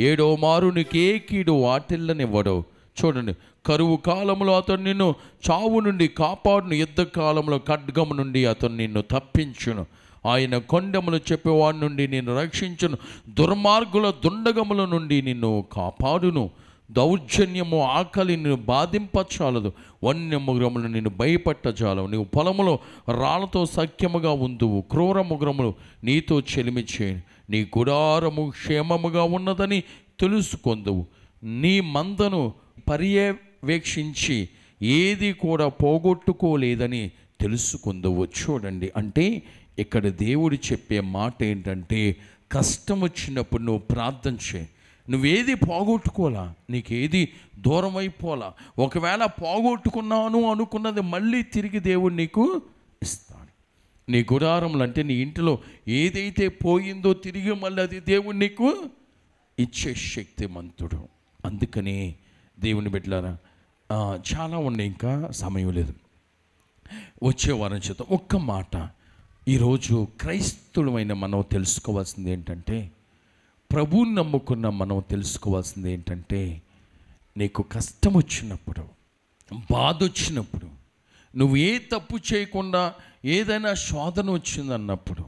7వ మారు నీకు ఏ కీడు వాటిల్లనివ్వడు. చూడండి, కరువు కాలంలో అతను నిన్ను చావు నుండి కాపాడును, యుద్ధ కాలంలో ఖడ్గము నుండి అతను నిన్ను తప్పించును. ఆయన కొండములు చెప్పేవాడి నుండి నిన్ను రక్షించును, దుర్మార్గుల దుండగముల నుండి నిన్ను కాపాడును. దౌర్జన్యము ఆకలి నిన్ను బాధింపచాలదు, వన్యముగ్రములు నిన్ను భయపట్టచాలవు. నీవు పొలములో రాళ్లతో సఖ్యముగా ఉందువు, క్రూరముగ్రములు నీతో చెలిమి చేయను. నీ గుడారము క్షేమముగా ఉన్నదని తెలుసుకొందువు. నీ మందను పర్యవేక్షించి ఏది కూడా పోగొట్టుకోలేదని తెలుసుకుందువు. చూడండి, అంటే ఇక్కడ దేవుడు చెప్పే మాట ఏంటంటే, కష్టం వచ్చినప్పుడు నువ్వు ప్రార్థన చేయి. నువ్వేది పోగొట్టుకోలా, నీకేది దూరం అయిపోలా. ఒకవేళ పోగొట్టుకున్నాను అనుకున్నది మళ్ళీ తిరిగి దేవుడు నీకు ఇస్తాడు. నీ గుడారంలో అంటే నీ ఇంటిలో ఏదైతే పోయిందో తిరిగి మళ్ళీ అది దేవుడు నీకు ఇచ్చే శక్తిమంతుడు. అందుకని దేవుని బిడ్డలారా, చాలా ఉన్నాయి, ఇంకా సమయం లేదు. వచ్చే వారం చేద్దాం. ఒక్క మాట, ఈరోజు క్రైస్తవులమైన మనం తెలుసుకోవాల్సింది ఏంటంటే, ప్రభువుని నమ్ముకున్న మనం తెలుసుకోవాల్సింది ఏంటంటే, నీకు కష్టం వచ్చినప్పుడు, బాధ వచ్చినప్పుడు, నువ్వు ఏ తప్పు చేయకుండా ఏదైనా శోధన వచ్చిందన్నప్పుడు,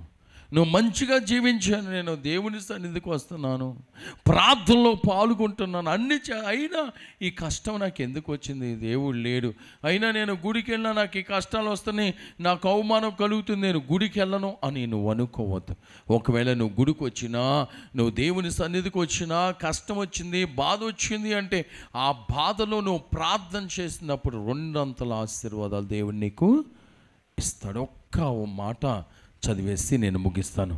నువ్వు మంచిగా జీవించాను, నేను దేవుని సన్నిధికి వస్తున్నాను, ప్రార్థనలో పాల్గొంటున్నాను, అయినా ఈ కష్టం నాకు ఎందుకు వచ్చింది, దేవుడు లేడు, అయినా నేను గుడికి వెళ్ళినా నాకు ఈ కష్టాలు వస్తున్నాయి, నాకు అవమానం కలుగుతుంది, నేను గుడికి వెళ్ళను అని నువ్వు అనుకోవద్దు. ఒకవేళ నువ్వు గుడికి వచ్చినా, నువ్వు దేవుని సన్నిధికి వచ్చినా, కష్టం వచ్చింది, బాధ వచ్చింది అంటే, ఆ బాధలో నువ్వు ప్రార్థన చేసినప్పుడు 2 అంతల ఆశీర్వాదాలు దేవుడు నీకు ఇస్తాడు. ఒక్క మాట చదివేసి నేను ముగిస్తాను.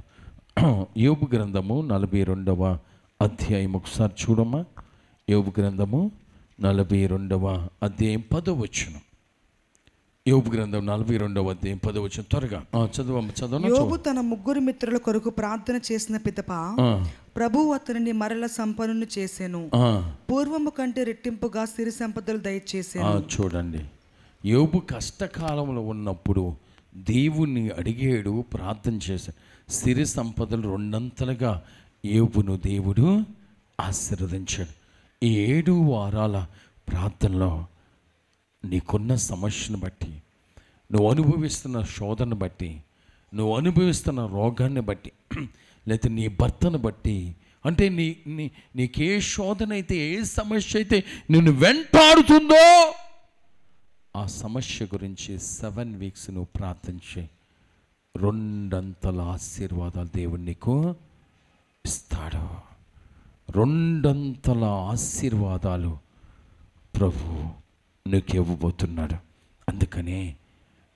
యోబు గ్రంథము 42వ అధ్యాయం ఒకసారి చూడమ్మా. యోబు గ్రంథము 42వ అధ్యాయం 10వ వచనం. యోబు గ్రంథం 42వ అధ్యాయం 10వ వచనం. త్వరగా చదవమ్మా. యోబు తన 3 మిత్రుల కొరకు ప్రార్థన చేసిన పిదప ప్రభువు అతనిని మరల సంపన్నుని చేసెను, పూర్వము కంటే రెట్టింపుగా సిరి సంపదలు దయచేసెను. చూడండి, యోబు కష్టకాలంలో ఉన్నప్పుడు దేవుణ్ణి అడిగాడు, ప్రార్థన చేశాడు. సిరి సంపదలు 2 అంతలుగా యోబును దేవుడు ఆశీర్వదించాడు. ఈ 7 వారాల ప్రార్థనలో నీకున్న సమస్యను బట్టి, నువ్వు అనుభవిస్తున్న శోధన బట్టి, నువ్వు అనుభవిస్తున్న రోగాన్ని బట్టి, లేకపోతే నీ భర్తను బట్టి, అంటే నీకే శోధన అయితే, ఏ సమస్య అయితే నిన్ను వెంటాడుతుందో ఆ సమస్య గురించి 7 వీక్స్ నువ్వు ప్రార్థన చేయి. 2 అంతల ఆశీర్వాదాలు దేవుడు నీకు ఇస్తాడు. 2 అంతల ఆశీర్వాదాలు ప్రభు నీకు ఇవ్వబోతున్నాడు. అందుకనే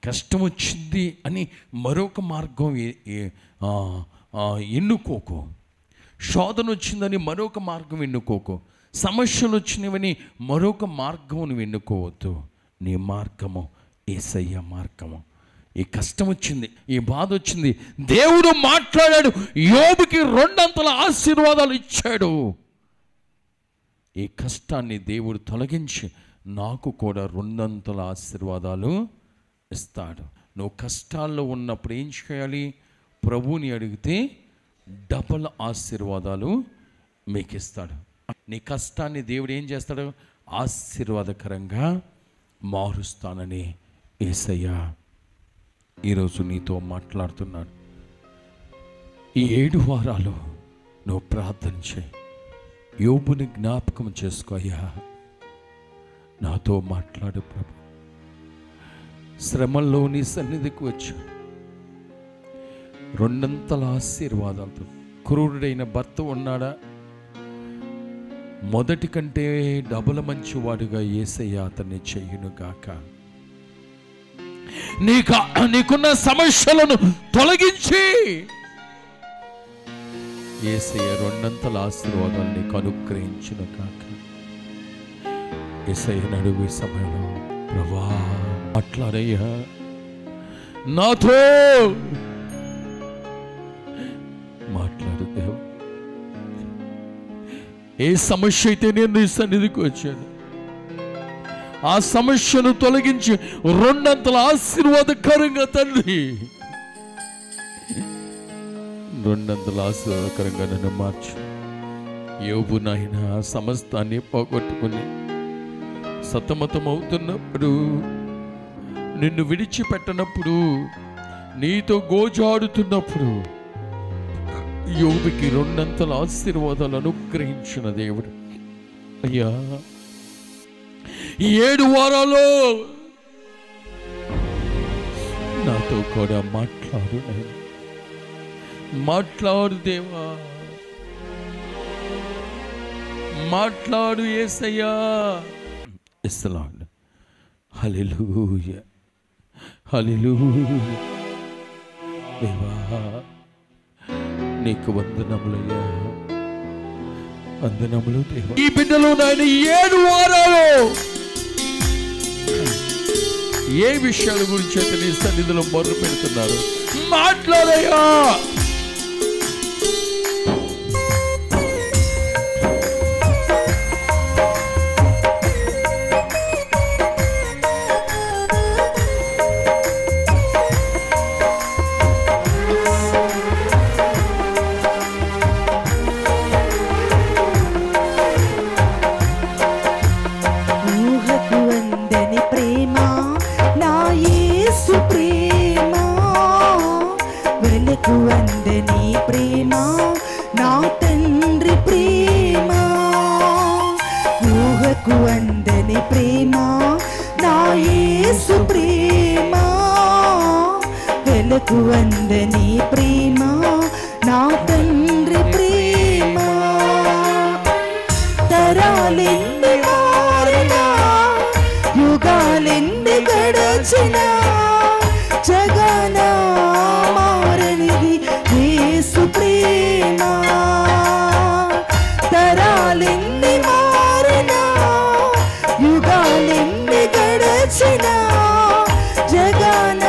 కష్టం వచ్చింది అని మరొక మార్గం ఎన్నుకోకు, శోధన వచ్చిందని మరొక మార్గం ఎన్నుకోకు, సమస్యలు వచ్చినవని మరొక మార్గం నువ్వు ఎన్నుకోవద్దు. నీ మార్గము యేసయ్య మార్గము. ఈ కష్టం వచ్చింది, ఈ బాధ వచ్చింది, దేవుడు మాట్లాడాడు, యోబుకి 2 అంతల ఆశీర్వాదాలు ఇచ్చాడు. ఈ కష్టాన్ని దేవుడు తొలగించి నాకు కూడా 2 అంతల ఆశీర్వాదాలు ఇస్తాడు. నువ్వు కష్టాల్లో ఉన్నప్పుడు ఏం చేయాలి? ప్రభువుని అడిగితే డబల్ ఆశీర్వాదాలు మీకు ఇస్తాడు. నీ కష్టాన్ని దేవుడు ఏం చేస్తాడు? ఆశీర్వాదకరంగా మారుస్తానని యేసయ్య ఈరోజు నీతో మాట్లాడుతున్నాడు. ఈ 7 వారాలు నువ్వు ప్రార్థన చేయి. యోబుని జ్ఞాపకం చేసుకో. అయ్యా, నాతో మాట్లాడు ప్రభు. శ్రమల్లో నీ సన్నిధికి వచ్చా 2 అంతల ఆశీర్వాదాలతో. క్రూరుడైన భర్త ఉన్నాడా? మొదటి కంటే డబుల్ మంచివాడుగా యేసయ్య అతన్ని చెయ్యును గాక. నీకున్న సమస్యలను తొలగించి యేసయ్య 2 అంతల ఆశీర్వాదాలు నీకు అనుగ్రహించును గాక. యేసయ్య నడుగు సమయంలో ప్రభువా మాట్లాడయ్యా, నాతో మాట్లాడు దేవా. ఏ సమస్య అయితే నేను నీ సన్నిధికి వచ్చాను, ఆ సమస్యను తొలగించి రెండంతల ఆశీర్వాదకరంగా తండ్రి, రెండంతల ఆశీర్వాదకరంగా నన్ను మార్చు. యోబు నాయన సమస్తాన్ని పోగొట్టుకుని సతమతం అవుతున్నప్పుడు, నిన్ను విడిచిపెట్టనప్పుడు, నీతో గోజాడుతున్నప్పుడు యోబుకి రెండంతల ఆశీర్వాదాలు అనుగ్రహించిన దేవుడు. అయ్యా, ఈ 7 వారాల్లో నాతో కూడా మాట్లాడు, మాట్లాడు దేవా, మాట్లాడు యేసయ్యా. ఇస్తలాడు. హల్లెలూయా, హల్లెలూయా. దేవా నీకు వందనములయ్యా, వందనములు దేవా. ఈ బిడ్డలు నాయన 7 వారాలు ఏ విషయాల గురించి అయితే నీ సన్నిధిలో మొర్ర పెడుతున్నారు, మాట్లాడయ్యా. వందని ప్రేమ నా తండ్రి ప్రేమ, తరాలెన్ని మారినా, యుగాలెన్ని గడచినా, జగన మారనిది యేసు ప్రేమ. తరాలెన్ని మారినా, యుగాలెన్ని గడచినా, జగన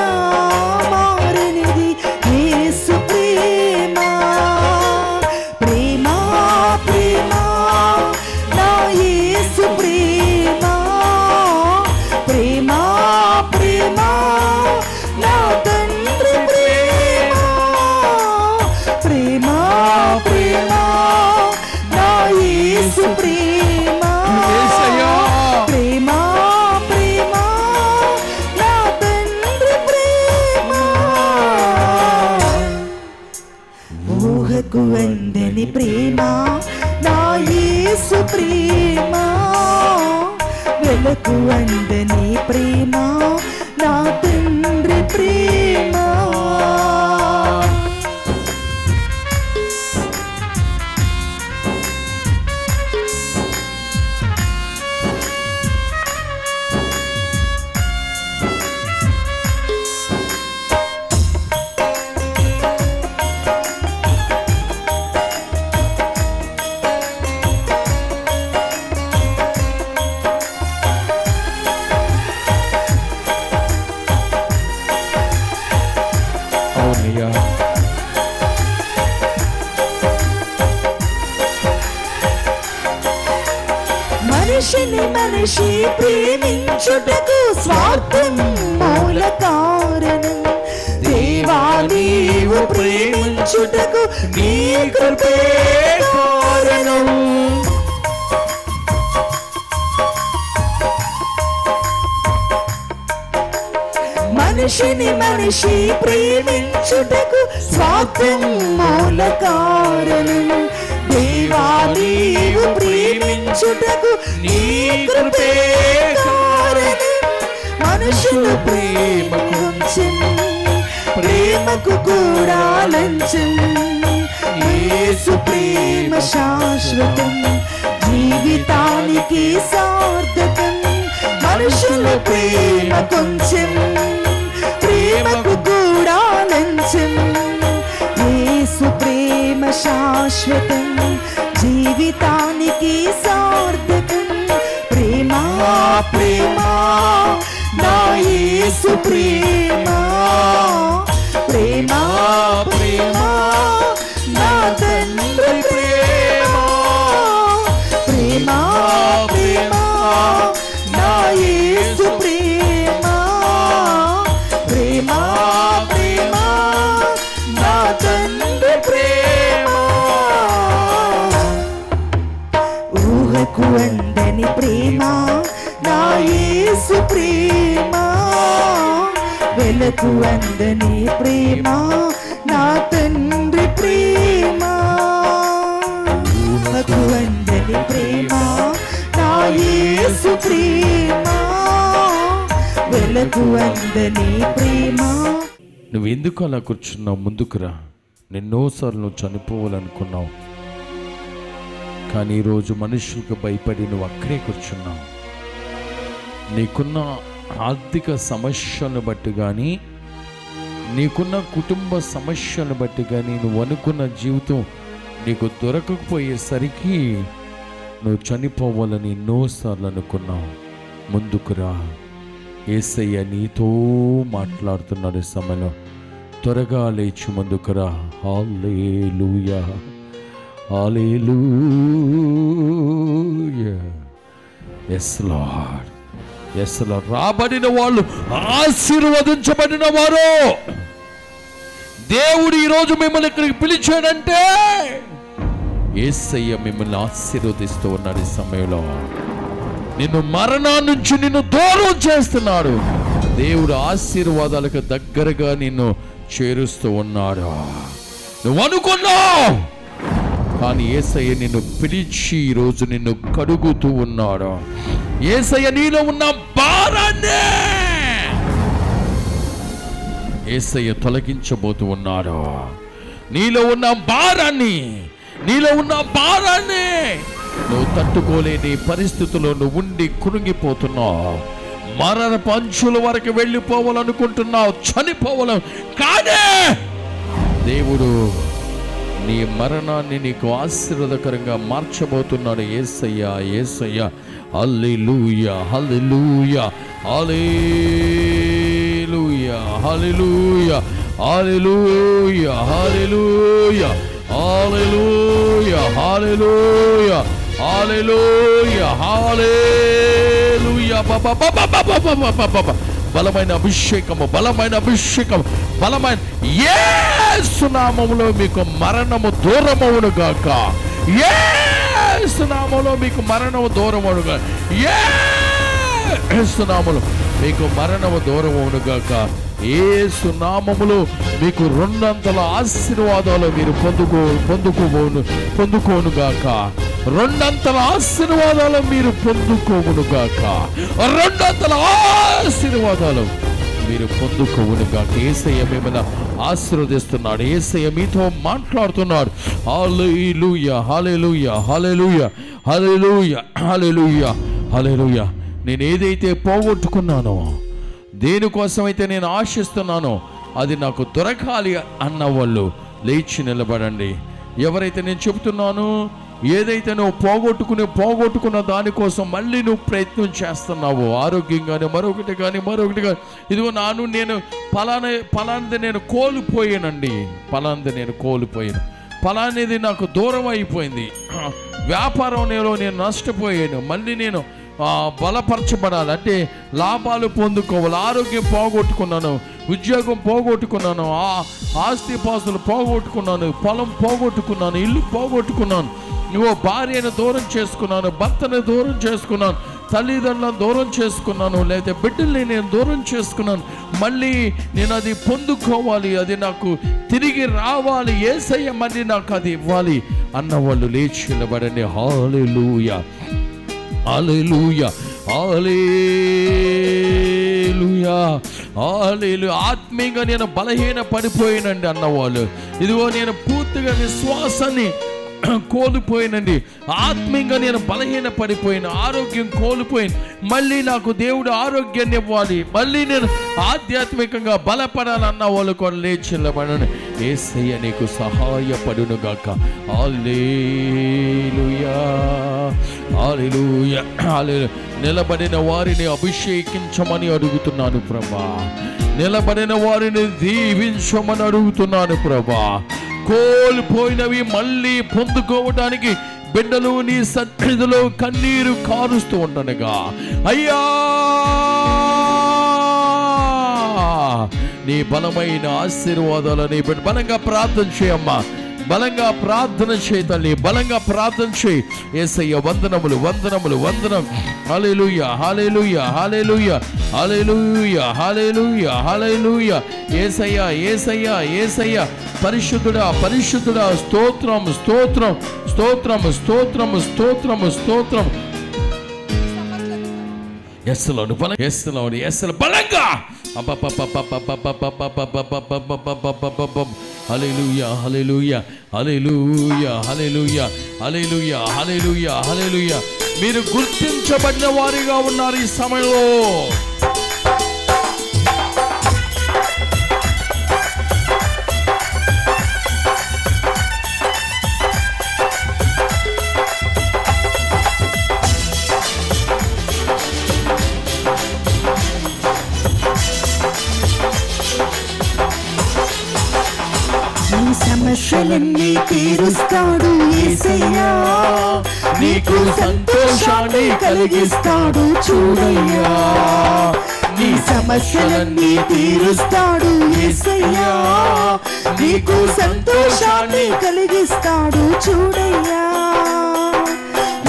వందని ప్రేమ నా యేసు ప్రేమ, వెలకు వందని ప్రేమ నా తండ్రి ప్రేమ. మనిషిని మనిషి ప్రేమించుటకు స్వార్థం మూల కారణం, దేవా నీవు ప్రేమించుటకు నీ కృపే కారణం. మనిషిని మనిషి ప్రేమించుటకు స్వార్థం మూల కారణం, దేవా నీవు ప్రేమించుటకు నీ కృపే కారణం. మనుషులు ప్రేమ కొంచెం, ప్రేమకు కూడా లంచం, యేసు ప్రేమ శాశ్వతం, జీవితానికి సార్థకం. మనుషుల ప్రేమ కొంచెం, ప్రేమకు కూడా లంచం, యేసు ప్రేమ శాశ్వతం, జీవితానికి సార్థకం. ప్రేమ ప్రేమ నా యేసు ప్రేమ, ప్రేమ ప్రేమ నా తండ్రి ప్రేమ, ప్రేమ ప్రేమ నా యేసు ప్రేమ ప్రేమ ప్రేమ నా తండ్రి ప్రేమ ఊహకు అందని ప్రేమ నా యేసు ప్రేమ వెలకు అందని ప్రేమ నా తండ్రి ప్రేమ ఊహకు అందని ప్రేమ నా యేసు ప్రేమ వెలకు అందని ప్రేమ. నువ్వు ఎందుకు అలా కూర్చున్నావు? ముందుకురా. ఎన్నోసార్లు నువ్వు చనిపోవాలనుకున్నావు, కానీ ఈరోజు మనుషులకు భయపడి నువ్వు అక్కడే కూర్చున్నావు. నీకున్న ఆర్థిక సమస్యలను బట్టి కానీ, నీకున్న కుటుంబ సమస్యలను బట్టి కానీ, నువ్వు అనుకున్న జీవితం నీకు దొరకకపోయేసరికి నువ్వు చనిపోవాలని ఎన్నోసార్లు అనుకున్నావు. ముందుకురా. యేసయ్య నీతో మాట్లాడుతున్నాడు. సమయంలో త్వరగా లేచి ముందుకురా. హల్లెలూయా హల్లెలూయా. yes lord, yes lord. రాబడిన వాళ్ళు ఆశీర్వదించబడిన వారు. దేవుడు ఈరోజు మిమ్మల్ని ఇక్కడికి పిలిచాడంటే యేసయ్య మిమ్మల్ని ఆశీర్వదిస్తూ ఉన్నాడు. ఈ సమయంలో నిన్ను మరణం నుంచి నిన్ను దూరం చేస్తున్నాడు. దేవుడు ఆశీర్వాదాలకు దగ్గరగా నిన్ను చేరుస్తూ ఉన్నాడు. నువ్వు అనుకున్నావు, కానీ యేసయ్య నిన్ను పిలిచి ఈరోజు నిన్ను కడుగుతూ ఉన్నాడు. యేసయ్య నీలో ఉన్న భారాన్ని యేసయ్య తొలగించబోతూ ఉన్నాడు. నీలో ఉన్న భారాన్ని నువ్వు తట్టుకోలేని పరిస్థితుల్లో నువ్వు ఉండి కురుంగిపోతున్నావు. మరణ పంచుల వరకు వెళ్ళిపోవాలనుకుంటున్నావు, చనిపోవాలను. కానీ దేవుడు నీ మరణాన్ని నీకు ఆశీర్వాదకరంగా మార్చబోతున్నాడు. యేసయ్య యేసయ్య. హల్లెలూయా hallelujah hallelujah hallelujah hallelujah hallelujah hallelujah hallelujah hallelujah హల్లెలూయా. బలమైన అభిషేకము, బలమైన అభిషేకం, బలమైన యేసు నామములో మీకు మరణము దూరమవును గాక. యేసు నామములో మీకు మరణము దూరమవును గాక. యేసు నామములో మీకు మరణము దూరమవును గాక. యేసు నామములో మీకు రెండంతల ఆశీర్వాదాలు మీరు పొందుకోను గాక. రెండంతల ఆశీర్వాదాలు మీరు పొందుకోవును గాక. రెండంతల ఆశీర్వాదాలు మీరు పొందుకోవును గాక. యేసయ్య మిమ్మల్ని ఆశీర్వదిస్తున్నాడు. యేసయ్య మీతో మాట్లాడుతున్నాడు. హల్లెలూయా హల్లెలూయా హల్లెలూయా హల్లెలూయా హల్లెలూయా హల్లెలూయా. నేను ఏదైతే పోగొట్టుకున్నానో, దేనికోసమైతే నేను ఆశిస్తున్నానో అది నాకు దొరకాలి అన్న వాళ్ళు లేచి నిలబడండి. ఎవరైతే నేను చెబుతున్నాను, ఏదైతే నువ్వు పోగొట్టుకున్న దానికోసం మళ్ళీ నువ్వు ప్రయత్నం చేస్తున్నావు, ఆరోగ్యం కానీ మరొకటి కానీ, ఇదిగో నేను ఫలానిది నేను కోల్పోయానండి, ఫలానిది నాకు దూరం అయిపోయింది, వ్యాపారంలో నేను నష్టపోయాను, మళ్ళీ నేను బలపరచబడాలి అంటే లాభాలు పొందుకోవాలి. ఆరోగ్యం పోగొట్టుకున్నాను, ఉద్యోగం పోగొట్టుకున్నాను, ఆస్తిపాస్తులు పోగొట్టుకున్నాను, పొలం పోగొట్టుకున్నాను, ఇల్లు పోగొట్టుకున్నాను, నువ్వు భార్యను దూరం చేసుకున్నాను, భర్తను దూరం చేసుకున్నాను, తల్లిదండ్రులను దూరం చేసుకున్నాను, లేదా బిడ్డల్ని నేను దూరం చేసుకున్నాను. మళ్ళీ నేను అది పొందుకోవాలి, అది నాకు తిరిగి రావాలి, యేసయ్య మళ్ళీ నాకు అది ఇవ్వాలి అన్నవాళ్ళు లేచి నిలబడండి. హల్లెలూయా హల్లెలూయా హల్లెలూయా హల్లెలూయా. ఆత్మీయంగా నేను బలహీన పడిపోయానండి అన్నవాళ్ళు, ఇదిగో నేను పూర్తిగా విశ్వాసాన్ని కోల్పోయినండి, ఆత్మీయంగా నేను బలహీన పడిపోయిన, ఆరోగ్యం కోల్పోయిన, మళ్ళీ నాకు దేవుడు ఆరోగ్యాన్ని ఇవ్వాలి, మళ్ళీ నేను ఆధ్యాత్మికంగా బలపడాలన్న వాళ్ళు కూడా లేచి నిలబడండి. యేసయ్య నీకు సహాయపడును గాక. హల్లెలూయా హల్లెలూయా హల్లెలూయా. నిలబడిన వారిని అభిషేకించమని అడుగుతున్నాను ప్రభా, నిలబడిన వారిని దీవించమని అడుగుతున్నాను ప్రభా. కోల్పోయినవి మళ్ళీ పొందుకోవడానికి బిడ్డలు నీ సన్నిధిలో కన్నీరు కారుస్తూ ఉండగా, అయ్యా నీ బలమైన ఆశీర్వాదాలని బలంగా ప్రార్థన చేయమ్మా, బలంగా ప్రార్థన చేయి తల్లి, బలంగా ప్రార్థన చేయి. యేసయ్య వందనములు వందనములు వందనం. హల్లెలూయా హల్లెలూయా హల్లెలూయా హల్లెలూయా హల్లెలూయా హల్లెలూయా. యేసయ్య యేసయ్య యేసయ్య పరిశుద్ధుడా పరిశుద్ధుడా, స్తోత్రం స్తోత్రం స్తోత్రం స్తోత్రం స్తోత్రం స్తోత్రం. ఎస్లోను బలం, ఎస్లోను ఎస్ల బలంగా. హల్లెలూయా hallelujah hallelujah hallelujah hallelujah hallelujah హల్లెలూయా. మీరు గుర్తించబడిన వారిగా ఉన్నారు ఈ సమయంలో. సమస్యలన్నీ తీరుస్తాడు యేసయ్యా, నీకు సంతోషాన్ని కలిగిస్తాడు చూడయ్యా. నీ సమస్యలన్నీ తీరుస్తాడు యేసయ్యా, నీకు సంతోషాన్ని కలిగిస్తాడు చూడయ్యా.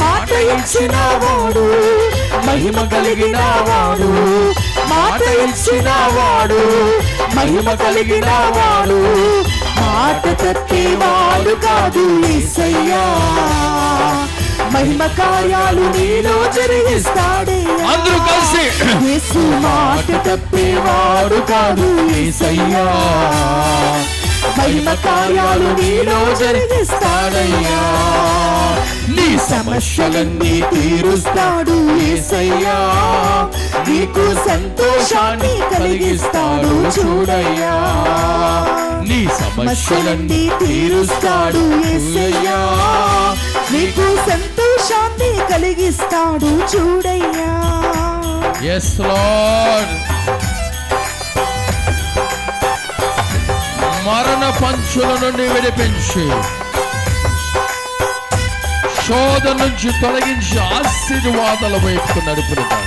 మాట ఇచ్చిన వాడు మహిమ కలిగిన వాడు, మాట ఇచ్చిన వాడు మహిమ కలిగిన వాడు, మాట తప్పేవాడు కాదు యేసయ్యా. మహిమ కార్యాలు నీలో జరిగిస్తాడయ్యా. అందరూ కలిసి యేసు మాట తప్పేవాడు కాదు యేసయ్యా. మహిమ కార్యాలు నీలో జరిగిస్తాడయ్యా. నీ సమస్యలన్నీ తీరుస్తాడు యేసయ్యా, నీకు సంతోషాన్ని కలిగిస్తాడు చూడయ్యా. నీ సమస్యలన్నీ తీరుస్తాడు యేసయ్యా, నీకు సంతోషాన్ని కలిగిస్తాడు చూడయ్యా. yes lord. మరణ పంచుల నుండి విడిపించి, శోధన నుంచి తొలగించి ఆశీర్వాదాల వైపు నడుపునుగా.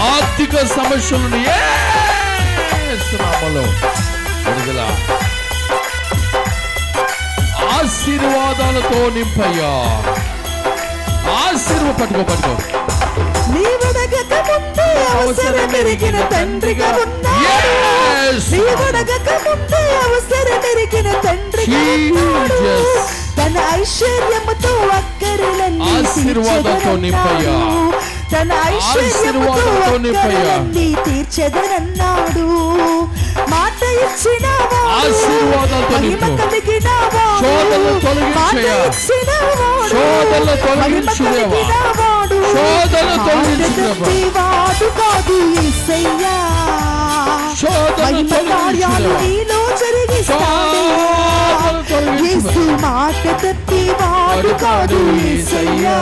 ఆర్థిక సమస్యలను యేసు నామములో విడుదల, ఆశీర్వాదాలతో నింపయ్యా. పట్టుకో పట్టుకో. నీవడగక ముందే అవసరమెరిగిన తండ్రిగా ఉన్నాడు, నీవడగక ముందే అవసరమెరిగిన తండ్రిగా ఉన్నాడు. తన ఐశ్వర్యముతో అక్కరలన్నీ ఆశీర్వాదంతో నింపయ్యా, తన ఐశ్వర్యముతో అక్కరలన్నీ తీర్చెదనన్నాడు. మాట ఇచ్చిన ఆశీర్వాదాలతో నింపు, శోధనలు తొలగించయ్యా, శోధనలు తొలగించుదేవా, శోధనలు తొలగించుదేవా, కాదు యేసయ్యా. శోధనలు కార్యాలు నీలో జరిగిస్తాడు. యేసు మాట తప్పివాడు కాదు యేసయ్యా.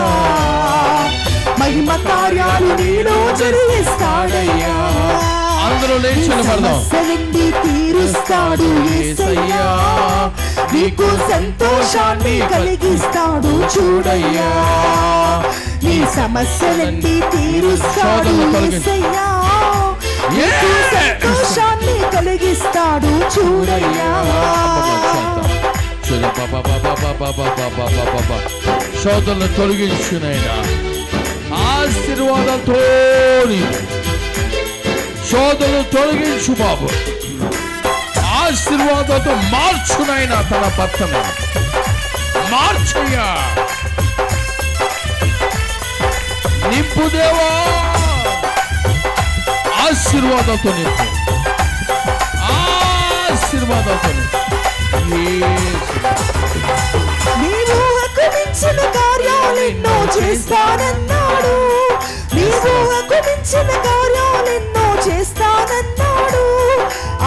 మహిమ కార్యాలు నీలో జరిగిస్తాడయ్యా. అందరూ లేచి నిలబడదాం. సమస్యలన్నీ తీరుస్తాడు యేసయ్యా, నీకు సంతోషాన్ని కలిగిస్తాడు చూడయ్యా. నీ సమస్యలన్నీ తీరుస్తాడు యేసయ్యా, నీకు సంతోషాన్ని కలిగిస్తాడు చూడయ్యా. శోధనలు తొలగించునైనా ఆశీర్వాదంతో, శోధనలు తొలగించు బాబు, ఆశీర్వాదంతో మార్చునైనా తన భర్తను మార్చయ్యా. నింపు దేవా, ఆశీర్వాదంతో నింపు, ఆశీర్వాదంతో నింపు. నీవు మించిన కార్యాలెన్నో చేస్తానన్నాడు, నీవు మించిన కార్యాలెన్నో చేస్తానన్నాడు.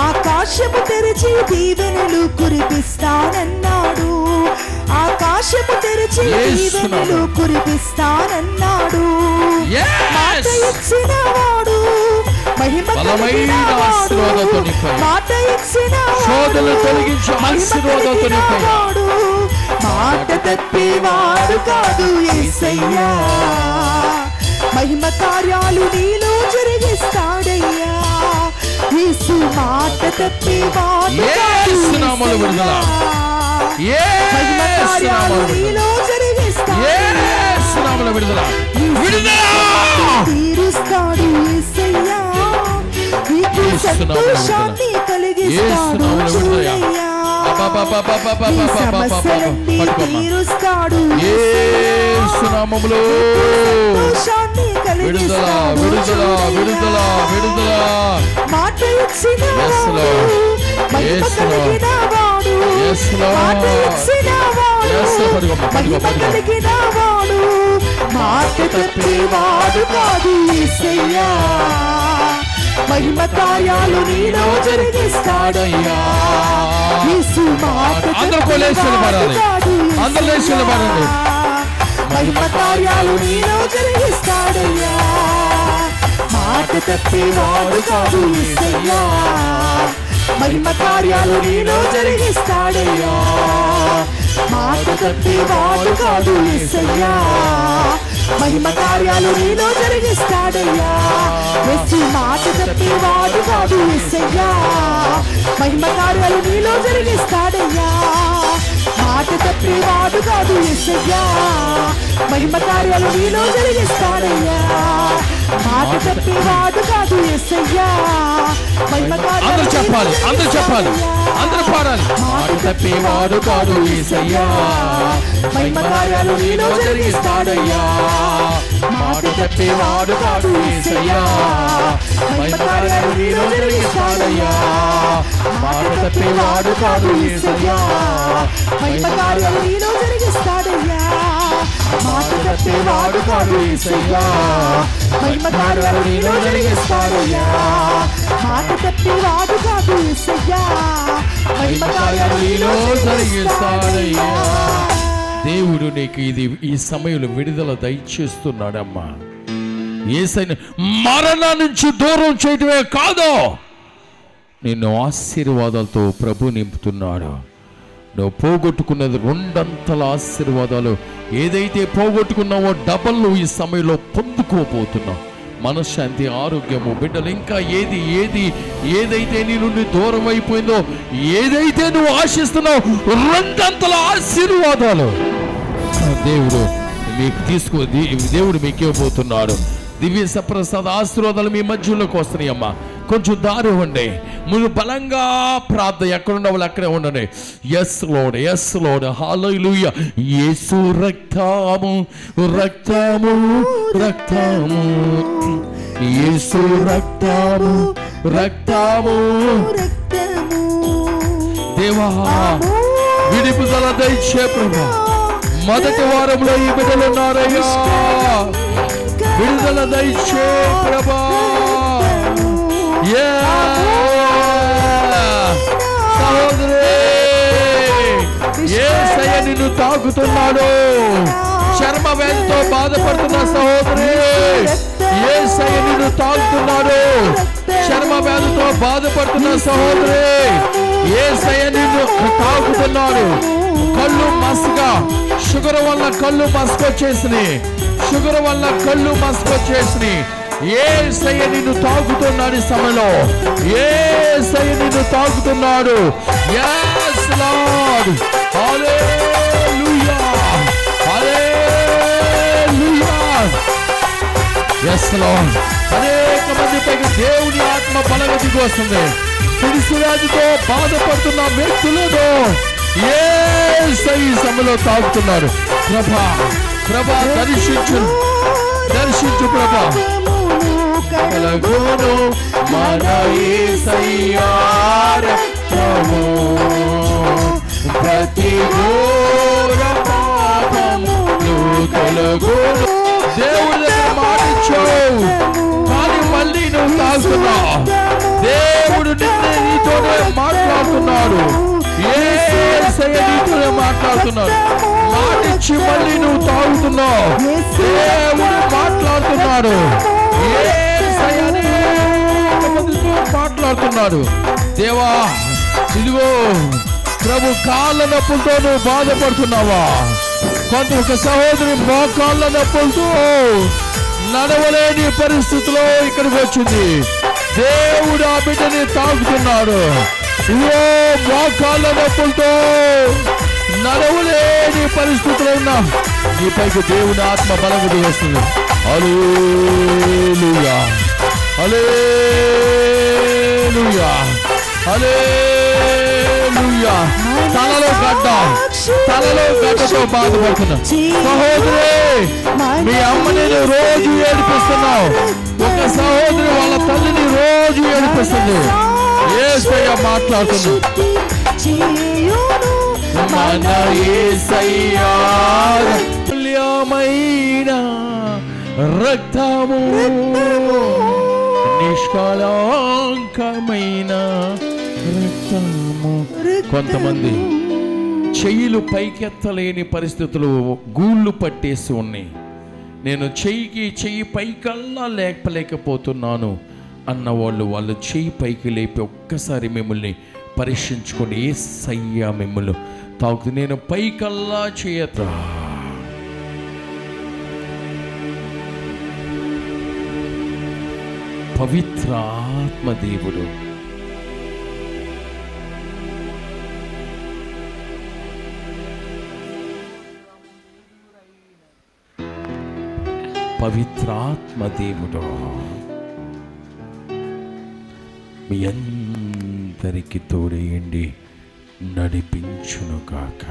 ఆకాశము తెరిచి దీవెనలు కురిపిస్తానన్నాడు, ఆకాశము తెరిచి దీవెనలు కురిపిస్తానన్నాడు. మాట ఇచ్చిన వాడు మహిమ కలిగిన వాడు, మాట ఇచ్చిన వాడు మహిమ కలిగిన వాడు, మాట తప్పేవాడు కాదు యేసయ్యా. మహిమ కార్యాలు నీలో జరిగిస్తాడయ్యా. యేసు మాట తప్పేవాడు కాదు యేసయ్యా. మహిమ కార్యాలు నీలో తీరుస్తాడు యేసయ్యా. నీకు సంతోషాన్ని కలిగిస్తాడు చూడయ్యా. నీ సమస్యలన్నీ తీరుస్తాడు యేసయ్యా. సంతోషాన్ని కలిగిస్తాడు చూడయ్యా. మాట ఇచ్చినవాడు మహిమ కలిగినవాడు. మాట ఇచ్చినవాడు మహిమ కలిగినవాడు. మాట తప్పేవాడు కాదు యేసయ్యా. మహిమ కార్యాలు నీలో జరిగిస్తాడయ్యా. యేసు మాట తప్పేవాడు కాదు యేసయ్యా. మహిమ కార్యాలు నీలో జరిగిస్తాడయ్యా. మాట తప్పేవాడు కాదు యేసయ్యా. మహిమ కార్యాలు నీలో జరిగిస్తాడయ్యా. మాట తప్పేవాడు కాదు యేసయ్యా. మహిమ కార్యాలు నీలో జరిగిస్తాడయ్యా. యేసు మాట తప్పేవాడు కాదు యేసయ్యా. మహిమ కార్యాలు నీలో జరిగిస్తాడయ్యా. మాట తప్పేవాడు కాదు యేసయ్యా. మహిమ కార్యాలు నీలో జరిగిస్తాడయ్యా. మాట తప్పేవాడు కాదు యేసయ్యా. మహిమ కార్యాలు చెప్పాలి, అందరూ చెప్పాలి, అందరూ పాడాలి. మాట తప్పేవాడు కాదు యేసయ్యా. మహిమ కార్యాలు నీలో జరిగిస్తాడయ్యా. మాట తప్పేవాడు కాదు యేసయ్యా. మహిమ కార్యాలు నీలో జరిగిస్తాడయ్యా. మాట తప్పేవాడు కాదు యేసయ్యా. మహిమ కార్యాలు నీలో జరిగిస్తాడయ్యా. మాట తప్పేవాడు కాదు యేసయ్యా. మహిమ కార్యాలు నీలో జరిగిస్తాడయ్యా. మాట తప్పేవాడు కాదు యేసయ్యా. మహిమ కార్యాలు నీలో జరిగిస్తాడయ్యా. దేవుడు నీకు ఈ సమయంలో విడుదల దయచేస్తున్నాడమ్మా. యేసయ్యను మరణం నుంచి దూరం చేయడమే కాదు, నిన్ను ఆశీర్వాదాలతో ప్రభు నింపుతున్నాడు. నువ్వు పోగొట్టుకున్నది రెండంతల ఆశీర్వాదాలు, ఏదైతే పోగొట్టుకున్నావో డబల్ ఈ సమయంలో పొందుకోబోతున్నావు. మనశ్శాంతి, ఆరోగ్యము, బిడ్డలు, ఇంకా ఏదైతే నీ నుండి దూరం అయిపోయిందో, ఏదైతే నువ్వు ఆశిస్తున్నావు రెండంతల ఆశీర్వాదాలు దేవుడు మీకు ఇవ్వబోతున్నాడు. దివ్య సప్రసాద ఆశీర్వాదాలు మీ మధ్యలోకి వస్తున్నాయి అమ్మా. కొంచెం దారి ఇవ్వండి. మీరు బలంగా ప్రార్థన, ఎక్కడున్న వాళ్ళు అక్కడే ఉండండి. ఎస్ లోడ్, ఎస్ లోడ్, హల్లెలూయా. యేసు రక్తము రక్తము రక్తము, యేసు రక్తము రక్తము. దేవా విడుదల దయచే ప్రభా. మొదటి వారంలో ఈ బిడ్డలు ఉన్నారయ్యా, విడుదల దయచే ప్రభా. సహోదరి, యేసయ్య నిన్ను తాకుతున్నాడు. చర్మ వ్యాధితో బాధపడుతున్న సహోదరి, యేసయ్య నిన్ను తాకుతున్నాడు. చర్మ వ్యాధితో బాధపడుతున్న సహోదరి, యేసయ్య నిన్ను తాకుతున్నాడు. కళ్ళు మస్గా, షుగర్ వల్ల కళ్ళు మస్కొచ్చేసినాయి, షుగర్ వల్ల కళ్ళు మస్కొచ్చేసినాయి. యేసయ్య నిన్ను తాకుతున్నాడు. ఈ సమయంలో యేసయ్య నిన్ను తాకుతున్నాడు. yes lord, hallelujah, hallelujah, yes lord. అనేక మంది పైకి దేవుని ఆత్మ బలంగా దిగి వస్తుంది. పిడిసి వ్యాధితో బాధపడుతున్న వ్యక్తులతో యేసయ్య ఈ సమయంలో తాకుతున్నాడు. ప్రభా దర్శించు ప్రభా. కలగును మన యేసయ్య రక్తము, ప్రతి ఘోర పాపమును తొలగును. దేవుడి దగ్గర మాటిచ్చావు, కానీ మళ్ళీ నువ్వు తాగుతున్నావు. దేవుడు నీతోనే మాట్లాడుతున్నాడు. యేసయ్య నీతోనే మాట్లాడుతున్నాడు. మాటిచ్చి మళ్ళీ నువ్వు తాగుతున్నావు. దేవుడు మాట్లాడుతున్నాడు. మాట్లాడుతున్నాడు. దేవా ఇదిగో ప్రభు కాళ్ళ నొప్పులతో నువ్వు బాధపడుతున్నావా? ఒక సహోదరి మోకాళ్ళ నొప్పులతో నడవలేని పరిస్థితిలో ఇక్కడికి వచ్చింది. దేవుడు ఆ బిడ్డని తాకుతున్నాడు. ఇవో మోకాళ్ళ నొప్పులతో నడవలేని పరిస్థితిలో ఉన్నా నీపైకి దేవుని ఆత్మ బలంగా దిగొస్తుంది. హల్లెలూయా, హల్లెలూయా, హల్లెలూయా. తలలో గడ్డతో బాధపడుతున్నా సహోదరి, మీ అమ్మని రోజు ఏడిపిస్తున్నావు. ఒక సహోదరి వాళ్ళ తల్లిని రోజు ఏడిపిస్తుంది. యేసయ్య మాట్లాడుతున్నా. మన యేసయ్యా మూల్యమైన రక్తము, నిష్కళంకమైన రక్తము. కొంతమంది చెయ్యిలు పైకెత్తలేని పరిస్థితులు గూళ్ళు పట్టేసి ఉన్నాయి. నేను చెయ్యి పైకల్లా లేపలేకపోతున్నాను అన్నవాళ్ళు వాళ్ళు చెయ్యి పైకి లేపి ఒక్కసారి మిమ్మల్ని పరీక్షించుకోండి. యేసయ్య మిమ్మల్ని తాకుతూ నేను పైకల్లా చేయతా. పవిత్ర ఆత్మదేవుడు పవిత్రాత్మదేవుడు మీ అందరికి తోడేయండి, నడిపించును కాక.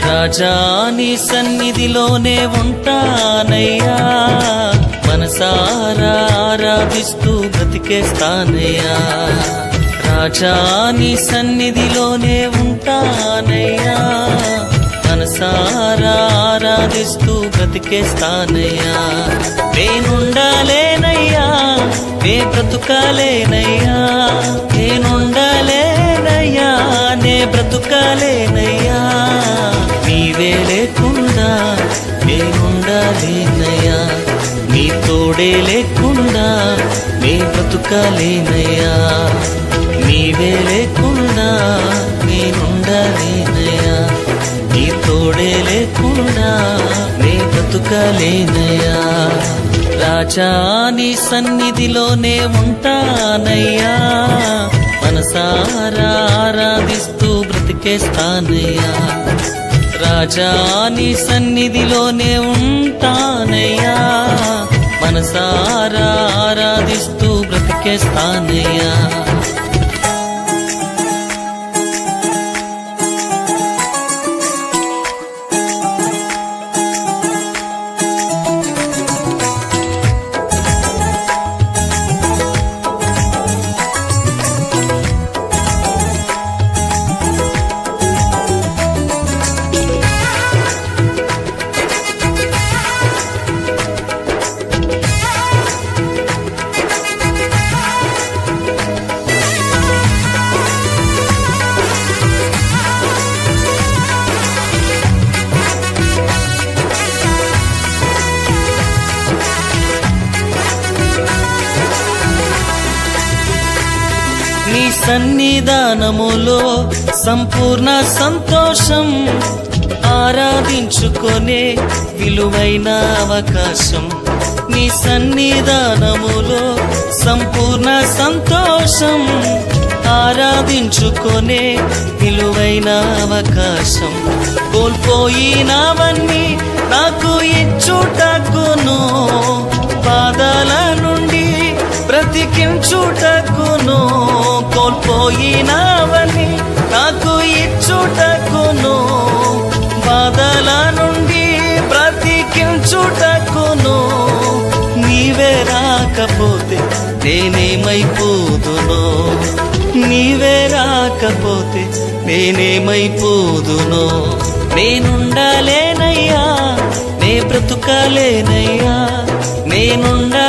రాజా నీ సన్నిధిలోనే ఉంటానయ్యా, మనసారా ఆరాధిస్తూ బ్రతికేస్తానయ్యా. రాజా నీ సన్నిధిలోనే ఉంటానయ్యా, మనసారా ఆరాధిస్తూ బ్రతికేస్తానయ్యా. నేనుండాలేనయ్యా, నే బ్రతుకాలేనయ్యా, నేనుండాలేనయ్యా, నే బ్రతుకాలేనయ్యా. నీవే లేకుండా నేనుండాలేనయ్యా, నీ తోడే లేకుండా నే బ్రతుకాలేనయ్యా. నీవే లేకుండా నేనుండాలేనయ్యా, నీ తోడే లేకుండా నే బ్రతుకాలేనయ్యా. రాజా నీ సన్నిధిలోనే ఉంటానయ్యా, మనసారా ఆరాధిస్తూ బ్రతికేస్తానయ్యా. రాజా నీ సన్నిధిలోనే ఉంటానయ్యా, మనసారా ఆరాధిస్తూ బ్రతికేస్తానయ్యా. నీ సన్నిధానములో సంపూర్ణ సంతోషం, ఆరాధించుకొనే విలువైన అవకాశం. నీ సన్నిధానములో సంపూర్ణ సంతోషం, ఆరాధించుకొనే విలువైన అవకాశం. కోల్పోయినవన్నీ నాకు ఇచ్చుటకును, బాధల నుండి బ్రతికించుటకును. కోల్పోయినవన్నీ నాకు ఇచ్చుటకును, బాధల నుండి బ్రతికించుటకును. నీవే రాకపోతే నేనేమైపోదునో, నీవే రాకపోతే నేనేమైపోదునో. నేనుండాలేనయ్యా, నే బ్రతుకాలేనయ్యా, నేనుండా